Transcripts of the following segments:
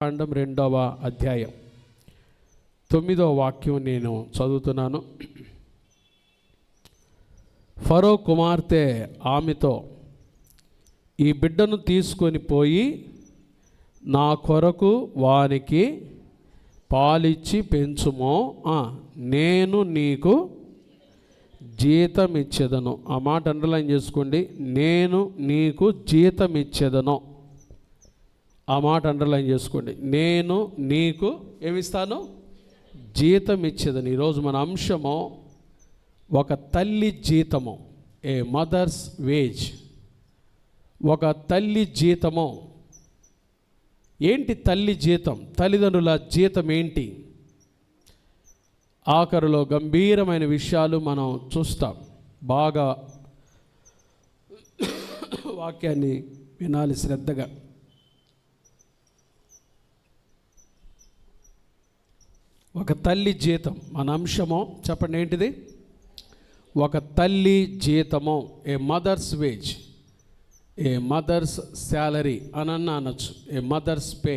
కాండం 2వ అధ్యాయం 9వ వాక్యం నేను చదువుతున్నాను. ఫరో కుమార్తె ఆమెతో, ఈ బిడ్డను తీసుకొని పోయి నా కొరకు వానికి పాలిచ్చి పెంచుమో, నేను నీకు జీతం ఇచ్చేదను. ఆ మాట అండర్లైన్ చేసుకోండి. నేను నీకు జీతం ఇచ్చేదను. ఆ మాట అండర్లైన్ చేసుకోండి. నేను నీకు ఏమిస్తాను? జీతం ఇచ్చేదని. ఈరోజు మన అంశము ఒక తల్లి జీతము, ఏ మదర్స్ వేజ్. ఒక తల్లి జీతము. ఏంటి తల్లి జీతం? తల్లిదండ్రుల జీతం ఏంటి? ఆఖరులో గంభీరమైన విషయాలు మనం చూస్తాం. బాగా వాక్యాన్ని వినాలి శ్రద్ధగా. ఒక తల్లి జీతం మన అంశము. చెప్పండి ఏంటిది? ఒక తల్లి జీతము, ఏ మదర్స్ వేజ్, ఏ మదర్స్ శాలరీ అనొచ్చు, ఏ మదర్స్ పే.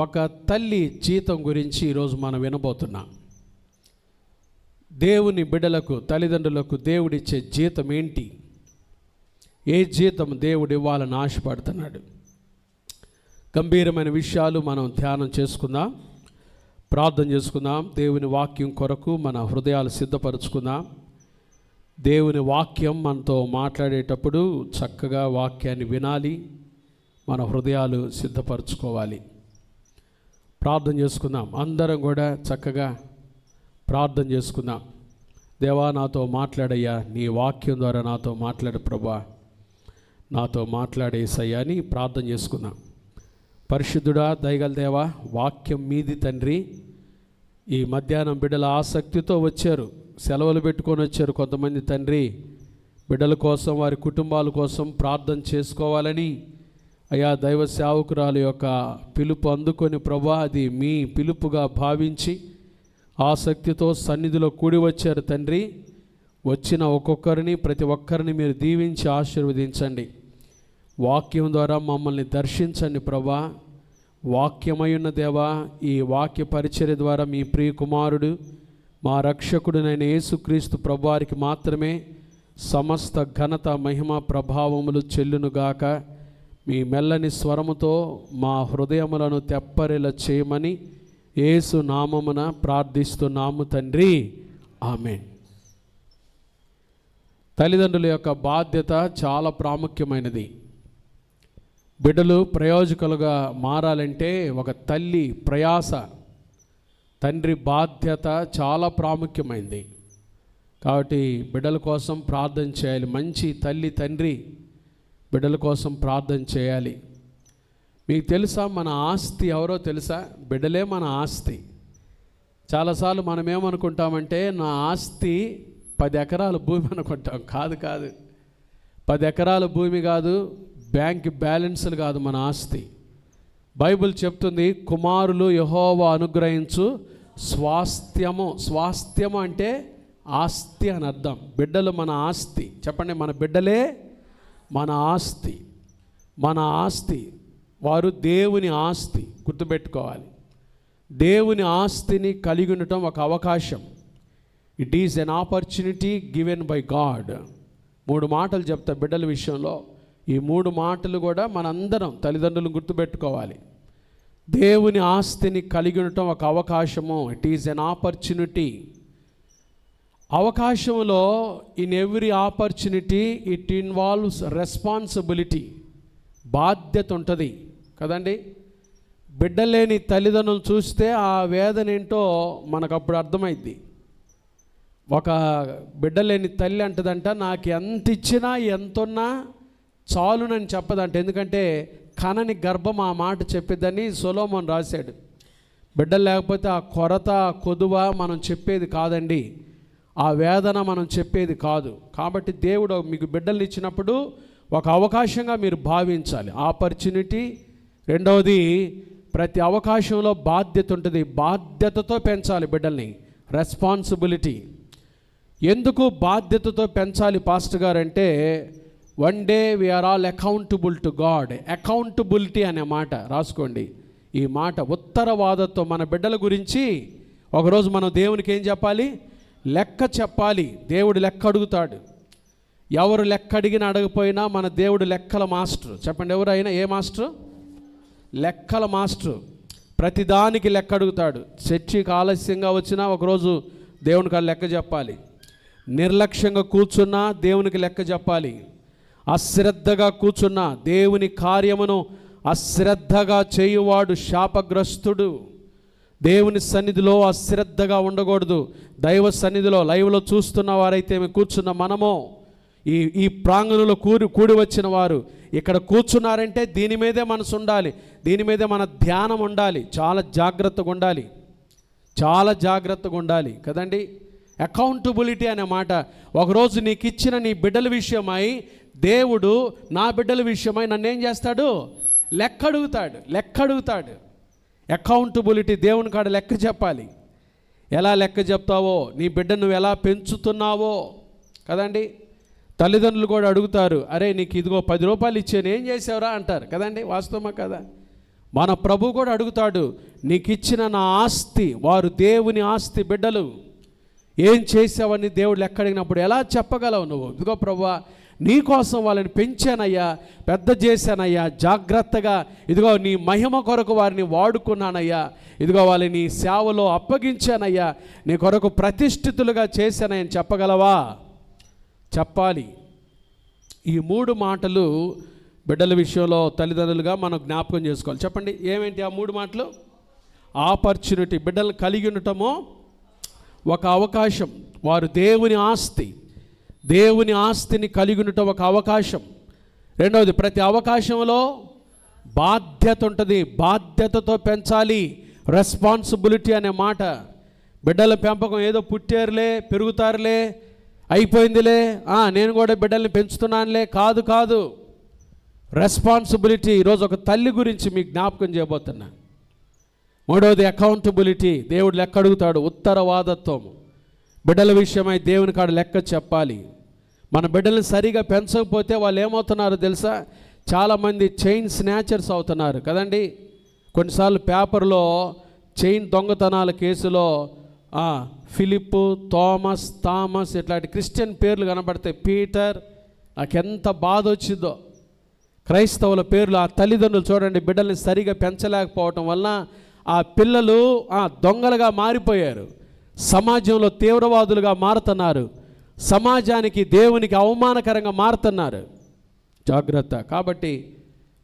ఒక తల్లి జీతం గురించి ఈరోజు మనం వినబోతున్నాం. దేవుని బిడ్డలకు, తల్లిదండ్రులకు దేవుడిచ్చే జీతం ఏంటి? ఏ జీతం దేవుడు ఇవ్వాలని ఆశపడుతున్నాడు? గంభీరమైన విషయాలు మనం ధ్యానం చేసుకుందాం, ప్రార్థన చేసుకుందాం. దేవుని వాక్యం కొరకు మన హృదయాలు సిద్ధపరచుకుందాం. దేవుని వాక్యం మనతో మాట్లాడేటప్పుడు చక్కగా వాక్యాన్ని వినాలి, మన హృదయాలు సిద్ధపరచుకోవాలి. ప్రార్థన చేసుకుందాం. అందరం కూడా చక్కగా ప్రార్థన చేసుకుందాం. దేవా, నాతో మాట్లాడయ్యా, నీ వాక్యం ద్వారా నాతో మాట్లాడు ప్రభా, నాతో మాట్లాడేసయ్యా అని ప్రార్థన చేసుకుందాం. పరిశుద్ధుడా, దయగల దేవా, వాక్యం మీది తండ్రి. ఈ మధ్యాహ్నం బిడ్డల ఆసక్తితో వచ్చారు, సెలవులు పెట్టుకొని వచ్చారు కొంతమంది తండ్రి. బిడ్డల కోసం, వారి కుటుంబాల కోసం ప్రార్థన చేసుకోవాలని అయా దైవ సేవకురాల యొక్క పిలుపు అందుకొని ప్రభా, అది మీ పిలుపుగా భావించి ఆసక్తితో సన్నిధిలో కూడి వచ్చారు తండ్రి. వచ్చిన ఒక్కొక్కరిని, ప్రతి ఒక్కరిని మీరు దీవించి ఆశీర్వదించండి. వాక్యం ద్వారా మమ్మల్ని దర్శించండి ప్రభా. వాక్యమై ఉన్న దేవా, ఈ వాక్య పరిచర్య ద్వారా మీ ప్రియ కుమారుడు, మా రక్షకుడునైన యేసుక్రీస్తు ప్రభువారికి మాత్రమే సమస్త ఘనత, మహిమ, ప్రభావములు చెల్లునుగాక. మీ మెల్లని స్వరముతో మా హృదయములను తెప్పరిల చేయమని యేసు నామమున ప్రార్థిస్తున్నాము తండ్రి, ఆమేన్. తల్లిదండ్రుల యొక్క బాధ్యత చాలా ప్రాముఖ్యమైనది. బిడ్డలు ప్రయోజకులుగా మారాలంటే ఒక తల్లి ప్రయాస, తండ్రి బాధ్యత చాలా ప్రాముఖ్యమైనది. కాబట్టి బిడ్డల కోసం ప్రార్థన చేయాలి. మంచి తల్లి, తండ్రి బిడ్డల కోసం ప్రార్థన చేయాలి. మీకు తెలుసా, మన ఆస్తి ఎవరో తెలుసా? బిడ్డలే మన ఆస్తి. చాలాసార్లు మనం ఏమనుకుంటామంటే, నా ఆస్తి 10 ఎకరాల భూమి అనుకుంటాం. కాదు, 10 ఎకరాల భూమి కాదు, బ్యాంక్ బ్యాలెన్స్లు కాదు మన ఆస్తి. బైబిల్ చెప్తుంది, కుమారులు యెహోవా అనుగ్రహించు స్వాస్థ్యము. స్వాస్థ్యము అంటే ఆస్తి అని అర్థం. బిడ్డలు మన ఆస్తి. చెప్పండి, మన బిడ్డలే మన ఆస్తి. మన ఆస్తి. వారు దేవుని ఆస్తి. గుర్తుపెట్టుకోవాలి, దేవుని ఆస్తిని కలిగి ఉండటం ఒక అవకాశం. It is an opportunity given by God. 3 మాటలు చెప్తా బిడ్డల విషయంలో. ఈ 3 మాటలు కూడా మనందరం తల్లిదండ్రులు గుర్తుపెట్టుకోవాలి. దేవుని ఆస్తిని కలిగి ఉండటం ఒక అవకాశము. It is an opportunity. అవకాశంలో, in every opportunity it involves responsibility. బాధ్యత ఉంటుంది కదండి. బిడ్డలేని తల్లిదండ్రులు చూస్తే ఆ వేదన ఏంటో మనకు అప్పుడు అర్థమైద్ది. ఒక బిడ్డలేని తల్లి అంటదంట, నాకు ఎంత ఇచ్చినా ఎంతున్నా చాలునని చెప్పదంట. ఎందుకంటే కనని గర్భం ఆ మాట చెప్పేదని సొలొమోను రాశాడు. బిడ్డలు లేకపోతే ఆ కొరత, కొదువ మనం చెప్పేది కాదండి, ఆ వేదన మనం చెప్పేది కాదు. కాబట్టి దేవుడు మీకు బిడ్డలు ఇచ్చినప్పుడు ఒక అవకాశంగా మీరు భావించాలి. ఆపర్చునిటీ. రెండవది, ప్రతి అవకాశంలో బాధ్యత ఉంటుంది. బాధ్యతతో పెంచాలి బిడ్డల్ని. రెస్పాన్సిబిలిటీ. ఎందుకు బాధ్యతతో పెంచాలి పాస్టర్ గారు అంటే, one day we are all accountable to God. Accountability అనే మాట రాసుకోండి. ఈ మాట ఉత్తరవాదతో మన బిడ్డల గురించి ఒకరోజు మనం దేవునికి ఏం చెప్పాలి? లెక్క చెప్పాలి. దేవుడు లెక్క అడుగుతాడు. ఎవరు లెక్క అడిగినా అడగపోయినా మన దేవుడు లెక్కల మాస్టర్. చెప్పండి, ఎవరైనా ఏ మాస్టర్? లెక్కల మాస్టర్. ప్రతిదానికి లెక్క అడుగుతాడు. చర్చికి ఆలస్యంగా వచ్చినా ఒకరోజు దేవునికి ఆ లెక్క చెప్పాలి. నిర్లక్ష్యంగా కూర్చున్నా దేవునికి లెక్క చెప్పాలి. అశ్రద్ధగా కూర్చున్నా, దేవుని కార్యమును అశ్రద్ధగా చేయువాడు శాపగ్రస్తుడు. దేవుని సన్నిధిలో అశ్రద్ధగా ఉండకూడదు. దైవ సన్నిధిలో లైవ్లో చూస్తున్న వారైతే కూర్చున్న మనము, ఈ ప్రాంగణంలో కూడి వచ్చిన వారు ఇక్కడ కూర్చున్నారంటే దీని మీదే మనసు ఉండాలి, దీని మీదే మన ధ్యానం ఉండాలి. చాలా జాగ్రత్తగా ఉండాలి, చాలా జాగ్రత్తగా ఉండాలి కదండి. అకౌంటబిలిటీ అనే మాట. ఒకరోజు నీకు ఇచ్చిన నీ బిడ్డల విషయమై దేవుడు నా బిడ్డల విషయమై నన్ను ఏం చేస్తాడు? లెక్క అడుగుతాడు. అకౌంటబిలిటీ. దేవుని కాడ లెక్క చెప్పాలి. ఎలా లెక్క చెప్తావో, నీ బిడ్డను నువ్వు ఎలా పెంచుతున్నావో కదండి. తల్లిదండ్రులు కూడా అడుగుతారు, అరే నీకు ఇదిగో 10 రూపాయలు ఇచ్చాను, ఏం చేసావురా అంటారు కదండి. వాస్తవమా కదా? మన ప్రభు కూడా అడుగుతాడు, నీకు ఇచ్చిన నా ఆస్తి, వారు దేవుని ఆస్తి బిడ్డలు, ఏం చేసావని దేవుడు లెక్క అడిగినప్పుడు ఎలా చెప్పగలవు నువ్వు? ఇదిగో ప్రభువా, నీకోసం వాళ్ళని పెంచానయ్యా, పెద్ద చేశానయ్యా, జాగ్రత్తగా ఇదిగో నీ మహిమ కొరకు వారిని వాడుకున్నానయ్యా, ఇదిగో వాళ్ళని నీ సేవలో అప్పగించానయ్యా, నీ కొరకు ప్రతిష్ఠితులుగా చేశానని చెప్పగలవా? చెప్పాలి. ఈ 3 మాటలు బిడ్డల విషయంలో తల్లిదండ్రులుగా మనం జ్ఞాపకం చేసుకోవాలి. చెప్పండి, ఏమేంటి ఆ 3 మాటలు? ఆపర్చునిటీ. బిడ్డలు కలిగి ఉండటమో ఒక అవకాశం. వారు దేవుని ఆస్తి, దేవుని ఆస్తిని కలిగి ఉండటం ఒక అవకాశం. రెండవది, ప్రతి అవకాశంలో బాధ్యత ఉంటుంది. బాధ్యతతో పెంచాలి. రెస్పాన్సిబిలిటీ అనే మాట. బిడ్డల పెంపకం ఏదో పుట్టారులే, పెరుగుతారులే, అయిపోయిందిలే, నేను కూడా బిడ్డల్ని పెంచుతున్నానులే, కాదు. రెస్పాన్సిబిలిటీ. ఈరోజు ఒక తల్లి గురించి మీకు జ్ఞాపకం చేయబోతున్నా. మూడవది అకౌంటబిలిటీ. దేవుడు లెక్క అడుగుతాడు. ఉత్తరవాదత్వం. బిడ్డల విషయమై దేవుని కాడ లెక్క చెప్పాలి. మన బిడ్డల్ని సరిగా పెంచకపోతే వాళ్ళు ఏమవుతున్నారో తెలుసా? చాలామంది చైన్ స్నాచర్స్ అవుతున్నారు కదండి. కొన్నిసార్లు పేపర్లో చైన్ దొంగతనాల కేసులో ఫిలిప్, థామస్ ఇట్లాంటి క్రిస్టియన్ పేర్లు కనబడతాయి. పీటర్. నాకెంత బాధ వచ్చిందో. క్రైస్తవుల పేర్లు. ఆ తల్లిదండ్రులు చూడండి, బిడ్డల్ని సరిగా పెంచలేకపోవటం వలన ఆ పిల్లలు దొంగలుగా మారిపోయారు. సమాజంలో తీవ్రవాదులుగా మారుతున్నారు. సమాజానికి, దేవునికి అవమానకరంగా మారుతున్నారు. జాగ్రత్త. కాబట్టి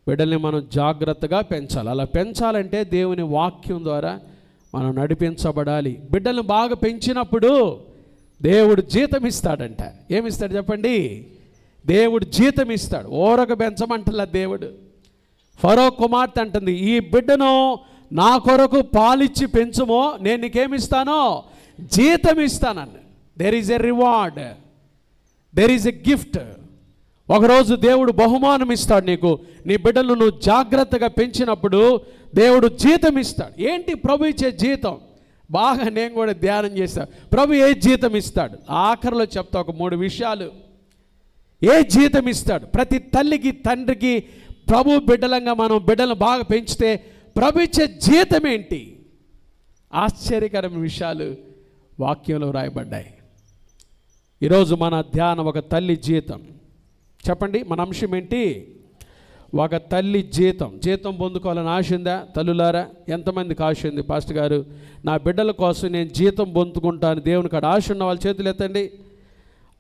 బిడ్డల్ని మనం జాగ్రత్తగా పెంచాలి. అలా పెంచాలంటే దేవుని వాక్యం ద్వారా మనం నడిపించబడాలి. బిడ్డలను బాగా పెంచినప్పుడు దేవుడు జీతం ఇస్తాడంట. ఏమిస్తాడు చెప్పండి? దేవుడు జీతం ఇస్తాడు. ఓరక పెంచమంటలా దేవుడు. ఫరో కుమార్తె అంటుంది, ఈ బిడ్డను నా కొరకు పాలిచ్చి పెంచుమో, నేను నీకేమిస్తానో? జీతం ఇస్తానన్న. There is a reward, there is a gift. ఒకరోజు దేవుడు బహుమానం ఇస్తాడు నీకు. నీ బిడ్డలను నువ్వు జాగ్రత్తగా పెంచినప్పుడు దేవుడు జీతం ఇస్తాడు. ఏంటి ప్రభు ఇచ్చే జీతం? బాగా నేను కూడా ధ్యానం చేస్తాను. ప్రభు ఏ జీతం ఇస్తాడు? ఆఖరిలో చెప్తా ఒక 3 విషయాలు. ఏ జీతం ఇస్తాడు? ప్రతి తల్లికి, తండ్రికి ప్రభు బిడ్డలంగా మనం బిడ్డలను బాగా పెంచితే ప్రభు ఇచ్చే జీతం ఏంటి? ఆశ్చర్యకరమైన విషయాలు వాక్యంలో రాయబడ్డాయి. ఈరోజు మన ధ్యానం ఒక తల్లి జీతం. చెప్పండి, మన అంశం ఏంటి? ఒక తల్లి జీతం. జీతం పొందుకోవాలని ఆశ ఉందా తల్లులారా? ఎంతమందికి ఆశ ఉంది? పాస్టర్ గారు, నా బిడ్డల కోసం నేను జీతం పొందుకుంటాను దేవుని కాడ ఆశ ఉన్న వాళ్ళ చేతులు ఎత్తండి.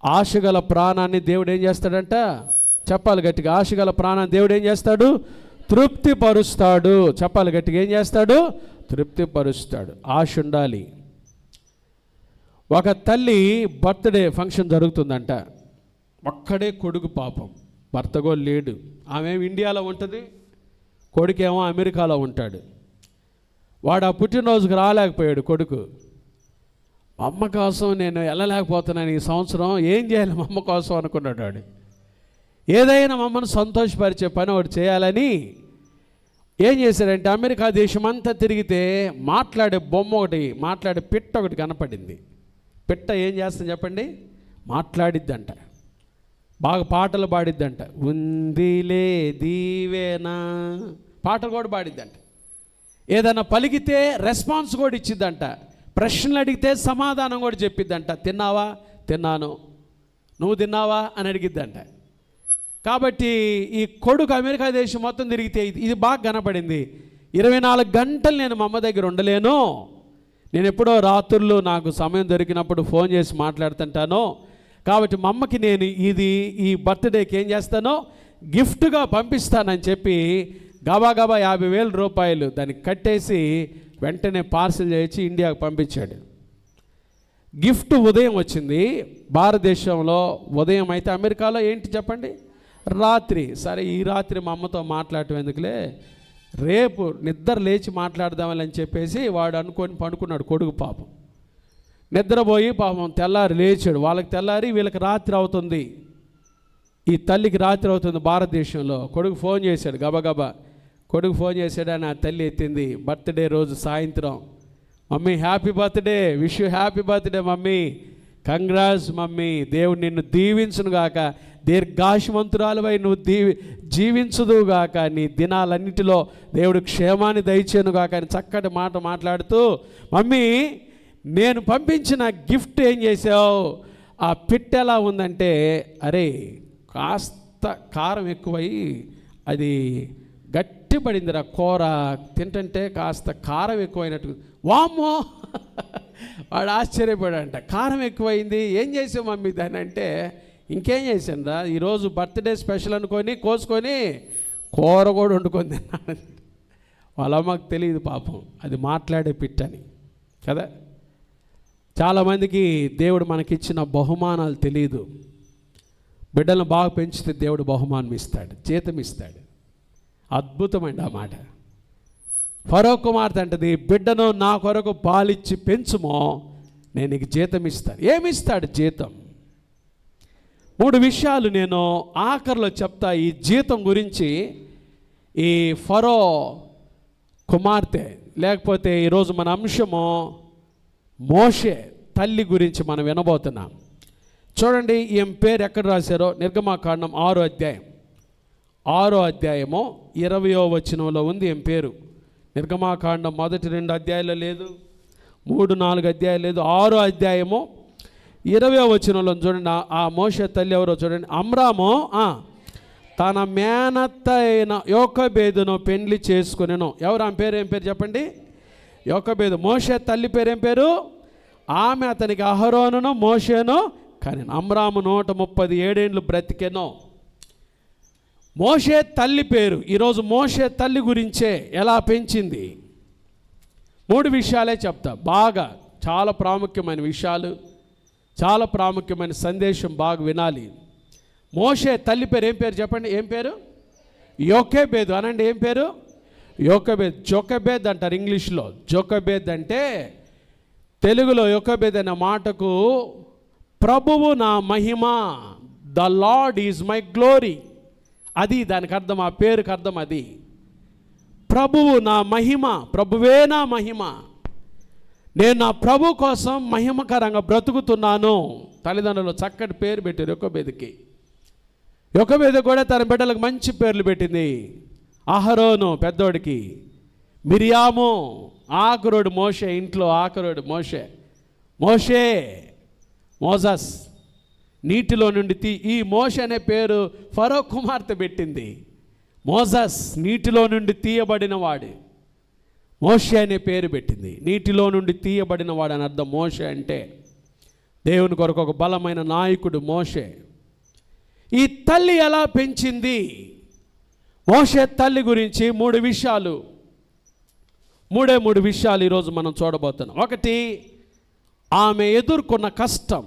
ఆశగల ప్రాణాన్ని దేవుడు ఏం చేస్తాడంట? చెప్పాలి గట్టిగా. ఆశగల ప్రాణాన్ని దేవుడు ఏం చేస్తాడు? తృప్తిపరుస్తాడు. చెప్పాలి గట్టిగా. ఏం చేస్తాడు? తృప్తిపరుస్తాడు. ఆశ ఉండాలి. ఒక తల్లి బర్త్డే ఫంక్షన్ జరుగుతుందంట. ఒక్కడే కొడుకు, పాపం భర్తగో లేడు. ఆమె ఇండియాలో ఉంటుంది, కొడుకేమో అమెరికాలో ఉంటాడు. వాడు ఆ పుట్టినరోజుకు రాలేకపోయాడు కొడుకు. అమ్మ కోసం నేను వెళ్ళలేకపోతున్నాను ఈ సంవత్సరం, ఏం చేయాలి మా అమ్మ కోసం అనుకున్నాడు వాడు. ఏదైనా మమ్మల్ని సంతోషపరిచే పని ఒకటి చేయాలని ఏం చేశాడంటే, అమెరికా దేశం అంతా తిరిగితే మాట్లాడే బొమ్మ ఒకటి, మాట్లాడే పిట్ట ఒకటి కనపడింది. పిట్ట ఏం చేస్తుంది చెప్పండి? మాట్లాడిద్దంట. బాగా పాటలు పాడిద్దంట. ఉందిలే దీవేనా పాటలు కూడా పాడిద్దంట. ఏదైనా పలికితే రెస్పాన్స్ కూడా ఇచ్చిద్దంట, ప్రశ్నలు అడిగితే సమాధానం కూడా చెప్పిద్దంట. తిన్నావా? తిన్నాను. నువ్వు తిన్నావా అని అడిగిద్దంట. కాబట్టి ఈ కొడుకు అమెరికా దేశం మొత్తం తిరిగితే ఇది బాగా కనపడింది. 24 గంటలు నేను మా అమ్మ దగ్గర ఉండలేను, నేను ఎప్పుడో రాత్రులు నాకు సమయం దొరికినప్పుడు ఫోన్ చేసి మాట్లాడుతుంటాను. కాబట్టి మా అమ్మకి నేను ఈ బర్త్డేకి ఏం చేస్తానో గిఫ్ట్గా పంపిస్తానని చెప్పి గబా 50,000 రూపాయలు దానికి కట్టేసి వెంటనే పార్సిల్ చేసి ఇండియాకు పంపించాడు. గిఫ్ట్ ఉదయం వచ్చింది భారతదేశంలో, ఉదయం అయితే అమెరికాలో ఏంటి చెప్పండి, రాత్రి. సరే ఈ రాత్రి మా అమ్మతో మాట్లాడటం ఎందుకులే, రేపు నిద్ర లేచి మాట్లాడదామని అని చెప్పేసి వాడు అనుకొని పడుకున్నాడు కొడుకు. పాపం నిద్రపోయి పాపం తెల్లారి లేచాడు. వాళ్ళకి తెల్లారి, వీళ్ళకి రాత్రి అవుతుంది. ఈ తల్లికి రాత్రి అవుతుంది భారతదేశంలో. కొడుకు ఫోన్ చేశాడు, గబగబా కొడుకు ఫోన్ చేశాడు. అని ఆ తల్లి ఎత్తింది. బర్త్డే రోజు సాయంత్రం, mummy happy birthday, wish you happy birthday mummy, congrats mummy, దేవుడు నిన్ను దీవించునుగాక, దీర్ఘాయుష్మంతురాలువై నువ్వు జీవించుదుగాక, నీ దినాలన్నిటిలో దేవుడు క్షేమాన్ని దయచేనుగాక అని చక్కటి మాట మాట్లాడుతూ, మమ్మీ నేను పంపించిన గిఫ్ట్ ఏం చేసావు? ఆ పిట్ట ఎలా ఉందంటే, అరే కాస్త కారం ఎక్కువై అది గట్టి పడిందిరా కూర, తింటుంటే కాస్త కారం ఎక్కువైనట్టు. వామ్మో వాడు ఆశ్చర్యపడాడంట, కారం ఎక్కువైంది, ఏం చేసావు మమ్మీ దాన్ని అంటే, ఇంకేం చేశాను రా, ఈరోజు బర్త్డే స్పెషల్ అనుకొని కోసుకొని కూర కూడా వండుకొని తిన్నాను. వాళ్ళ అమ్మకు తెలియదు పాపం అది మాట్లాడే పిట్టని కదా. చాలామందికి దేవుడు మనకిచ్చిన బహుమానాలు తెలియదు. బిడ్డలను బాగా పెంచితే దేవుడు బహుమానం ఇస్తాడు, జీతం ఇస్తాడు. అద్భుతమైన ఆ మాట. ఫరో కుమార్తె అంటది, బిడ్డను నా కొరకు పాలిచ్చి పెంచుమో, నేను నీకు జీతం ఇస్తాను. ఏమిస్తాడు జీతం? 3 విషయాలు నేను ఆఖరిలో చెప్తా ఈ జీతం గురించి. ఈ ఫరో కుమార్తె లేకపోతే ఈరోజు మన అంశము మోషే తల్లి గురించి మనం వినబోతున్నాం. చూడండి ఈమె పేరు ఎక్కడ రాశారో, నిర్గమాకాండం 6వ అధ్యాయం 6వ అధ్యాయము 20వ వచనంలో ఉంది ఈమె పేరు. నిర్గమాకాండం మొదటి 2 అధ్యాయాలు లేదు, 3-4 అధ్యాయాలు లేదు, 6వ అధ్యాయము 20వ వచనంలో చూడండి. ఆ మోషే తల్లి ఎవరో చూడండి. అమ్రాము తన మేనత్త అయిన యోకెబెదును పెండ్లి చేసుకునేను. ఎవరు ఆమె పేరు? ఏం పేరు చెప్పండి? యోకెబెదు. మోషే తల్లి పేరు ఏం పేరు? ఆమె అతనికి అహరోనును మోషేను కానీ. అమ్రాము 137 ఏండ్లు బ్రతికెను. మోషే తల్లి పేరు. ఈరోజు మోషే తల్లి గురించే ఎలా పెంచింది 3 విషయాలే చెప్తా. బాగా చాలా ప్రాముఖ్యమైన విషయాలు, చాలా ప్రాముఖ్యమైన సందేశం, బాగా వినాలి. మోషే తల్లి పేరు ఏం పేరు చెప్పండి? ఏం పేరు? యోకెబెదు. అనండి ఏం పేరు? యోకెబెద్. జోకెబెద్ అంటారు ఇంగ్లీష్లో. జోకెబెద్ అంటే, తెలుగులో యోకెబెద్ అనే మాటకు ప్రభువు నా మహిమ, the Lord is my glory, అది దానికి అర్థం, ఆ పేరుకి అర్థం అది. ప్రభువు నా మహిమ, ప్రభువే నా మహిమ, నేను నా ప్రభు కోసం మహిమకరంగా బ్రతుకుతున్నాను. తల్లిదండ్రులు చక్కటి పేరు పెట్టారు యోకెబెదుకి. యోకెబెదు కూడా తన బిడ్డలకు మంచి పేర్లు పెట్టింది. అహరోను పెద్దోడికి, మిరియాము, ఆఖరోడు మోషే, ఇంట్లో ఆఖరోడు మోషే, మోజస్, నీటిలో నుండి ఈ మోషే అనే పేరు ఫరో కుమార్తె పెట్టింది. మోజస్ నీటిలో నుండి తీయబడిన వాడు, మోషే అనే పేరు పెట్టింది. నీటిలో నుండి తీయబడిన వాడు అని అర్థం మోషే అంటే. దేవుని కొరకు ఒక బలమైన నాయకుడు మోషే. ఈ తల్లి ఎలా పెంచింది? మోషే తల్లి గురించి 3 విషయాలు, 3 విషయాలు ఈరోజు మనం చూడబోతున్నాం. ఒకటి, ఆమె ఎదుర్కొన్న కష్టం,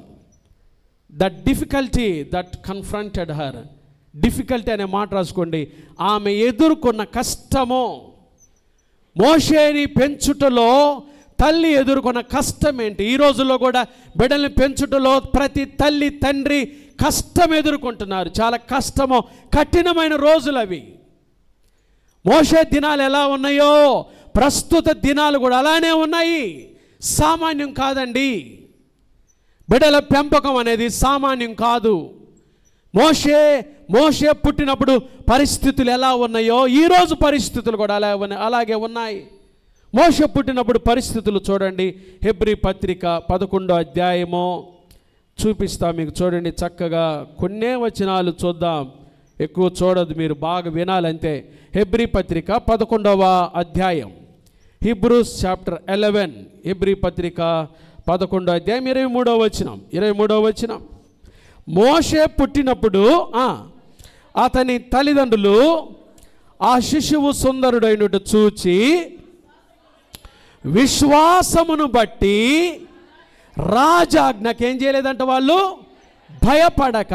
the difficulty that confronted her. Difficulty అనే మాట రాసుకోండి. ఆమె ఎదుర్కొన్న కష్టము. మోషేని పెంచుటలో తల్లి ఎదుర్కొన్న కష్టం ఏంటి? ఈ రోజుల్లో కూడా బిడ్డల్ని పెంచుటలో ప్రతి తల్లి తండ్రి కష్టం ఎదుర్కొంటున్నారు. చాలా కష్టము, కఠినమైన రోజులు అవి. మోషే దినాలు ఎలా ఉన్నాయో ప్రస్తుత దినాలు కూడా అలానే ఉన్నాయి. సామాన్యం కాదండి. బిడ్డల పెంపకం అనేది సామాన్యం కాదు. మోషే పుట్టినప్పుడు పరిస్థితులు ఎలా ఉన్నాయో ఈరోజు పరిస్థితులు కూడా అలాగే ఉన్నాయి. మోషే పుట్టినప్పుడు పరిస్థితులు చూడండి. హెబ్రీ పత్రిక 11వ అధ్యాయము చూపిస్తా మీకు, చూడండి చక్కగా. కొన్నే వచనాలు చూద్దాం, ఎక్కువ చూడదు, మీరు బాగా వినాలంతే. హెబ్రీ పత్రిక 11వ అధ్యాయం, హీబ్రూస్ చాప్టర్ 11, హెబ్రీ పత్రిక 11వ అధ్యాయం 23వ వచనం. మోషే పుట్టినప్పుడు అతని తల్లిదండ్రులు ఆ శిశువు సుందరుడైనట చూచి విశ్వాసమును బట్టి రాజాజ్ఞకి ఏం చేయలేదంట, వాళ్ళు భయపడక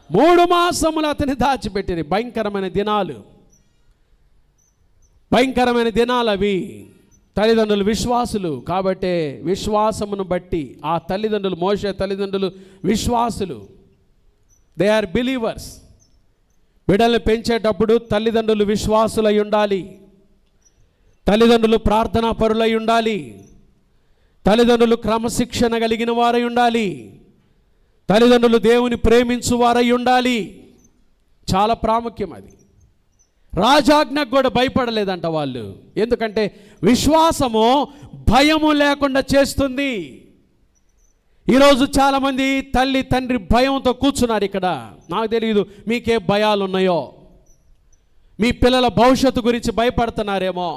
3 మాసములు అతని దాచిపెట్టింది. భయంకరమైన దినాలు అవి. తల్లిదండ్రులు విశ్వాసులు కాబట్టి విశ్వాసమును బట్టి ఆ తల్లిదండ్రులు, మోషే తల్లిదండ్రులు విశ్వాసులు, దే ఆర్ బిలీవర్స్. బిడ్డల్ని పెంచేటప్పుడు తల్లిదండ్రులు విశ్వాసులై ఉండాలి, తల్లిదండ్రులు ప్రార్థనా పరులై ఉండాలి, తల్లిదండ్రులు క్రమశిక్షణ కలిగిన వారై ఉండాలి, తల్లిదండ్రులు దేవుని ప్రేమించు వారై ఉండాలి. చాలా ప్రాముఖ్యం అది. రాజాజ్ఞకు కూడా భయపడలేదంట వాళ్ళు, ఎందుకంటే విశ్వాసము భయము లేకుండా చేస్తుంది. ఈరోజు చాలామంది తల్లి తండ్రి భయంతో కూర్చున్నారు ఇక్కడ. నాకు తెలియదు మీకే భయాలు ఉన్నాయో. మీ పిల్లల భవిష్యత్తు గురించి భయపడుతున్నారేమో,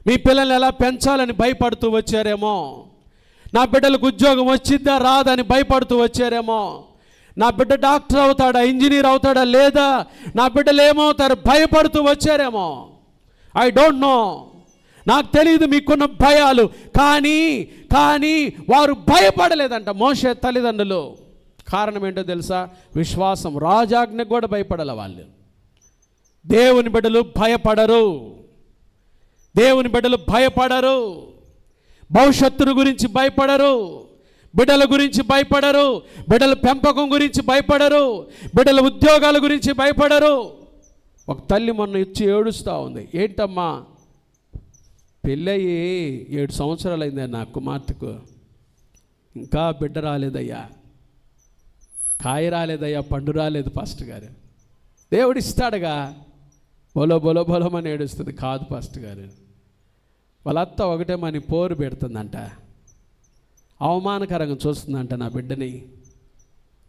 మీ పిల్లల్ని ఎలా పెంచాలని భయపడుతూ వచ్చారేమో, నా బిడ్డలకు ఉద్యోగం వచ్చిద్దా రాదని భయపడుతూ వచ్చారేమో, నా బిడ్డ డాక్టర్ అవుతాడా, ఇంజనీర్ అవుతాడా లేదా, నా బిడ్డలు ఏమవుతారు భయపడుతూ వచ్చారేమో. ఐ డోంట్ నో, నాకు తెలియదు మీకున్న భయాలు. కానీ వారు భయపడలేదంట మోషే తల్లిదండ్రులు. కారణం ఏంటో తెలుసా? విశ్వాసం. రాజాజ్ఞకు కూడా భయపడాల వాళ్ళు. దేవుని బిడ్డలు భయపడరు, దేవుని బిడ్డలు భయపడరు, భవిష్యత్తును గురించి భయపడరు, బిడ్డల గురించి భయపడరు, బిడ్డల పెంపకం గురించి భయపడరు, బిడ్డల ఉద్యోగాల గురించి భయపడరు. ఒక తల్లి మొన్న ఇచ్చి ఏడుస్తూ ఉంది. ఏంటమ్మా, పెళ్ళయి 7 సంవత్సరాలు అయిందా నా కుమార్తెకు, ఇంకా బిడ్డ రాలేదయ్యా, కాయ రాలేదయ్యా, పండు రాలేదు పాస్టర్ గారు. దేవుడు ఇస్తాడుగా, బొలో బొలో బొలమని ఏడుస్తుంది. కాదు పాస్టర్ గారు, వాళ్ళ అత్త ఒకటే మని పోరు పెడుతుందంట, అవమానకరంగా చూస్తుందంట నా బిడ్డని.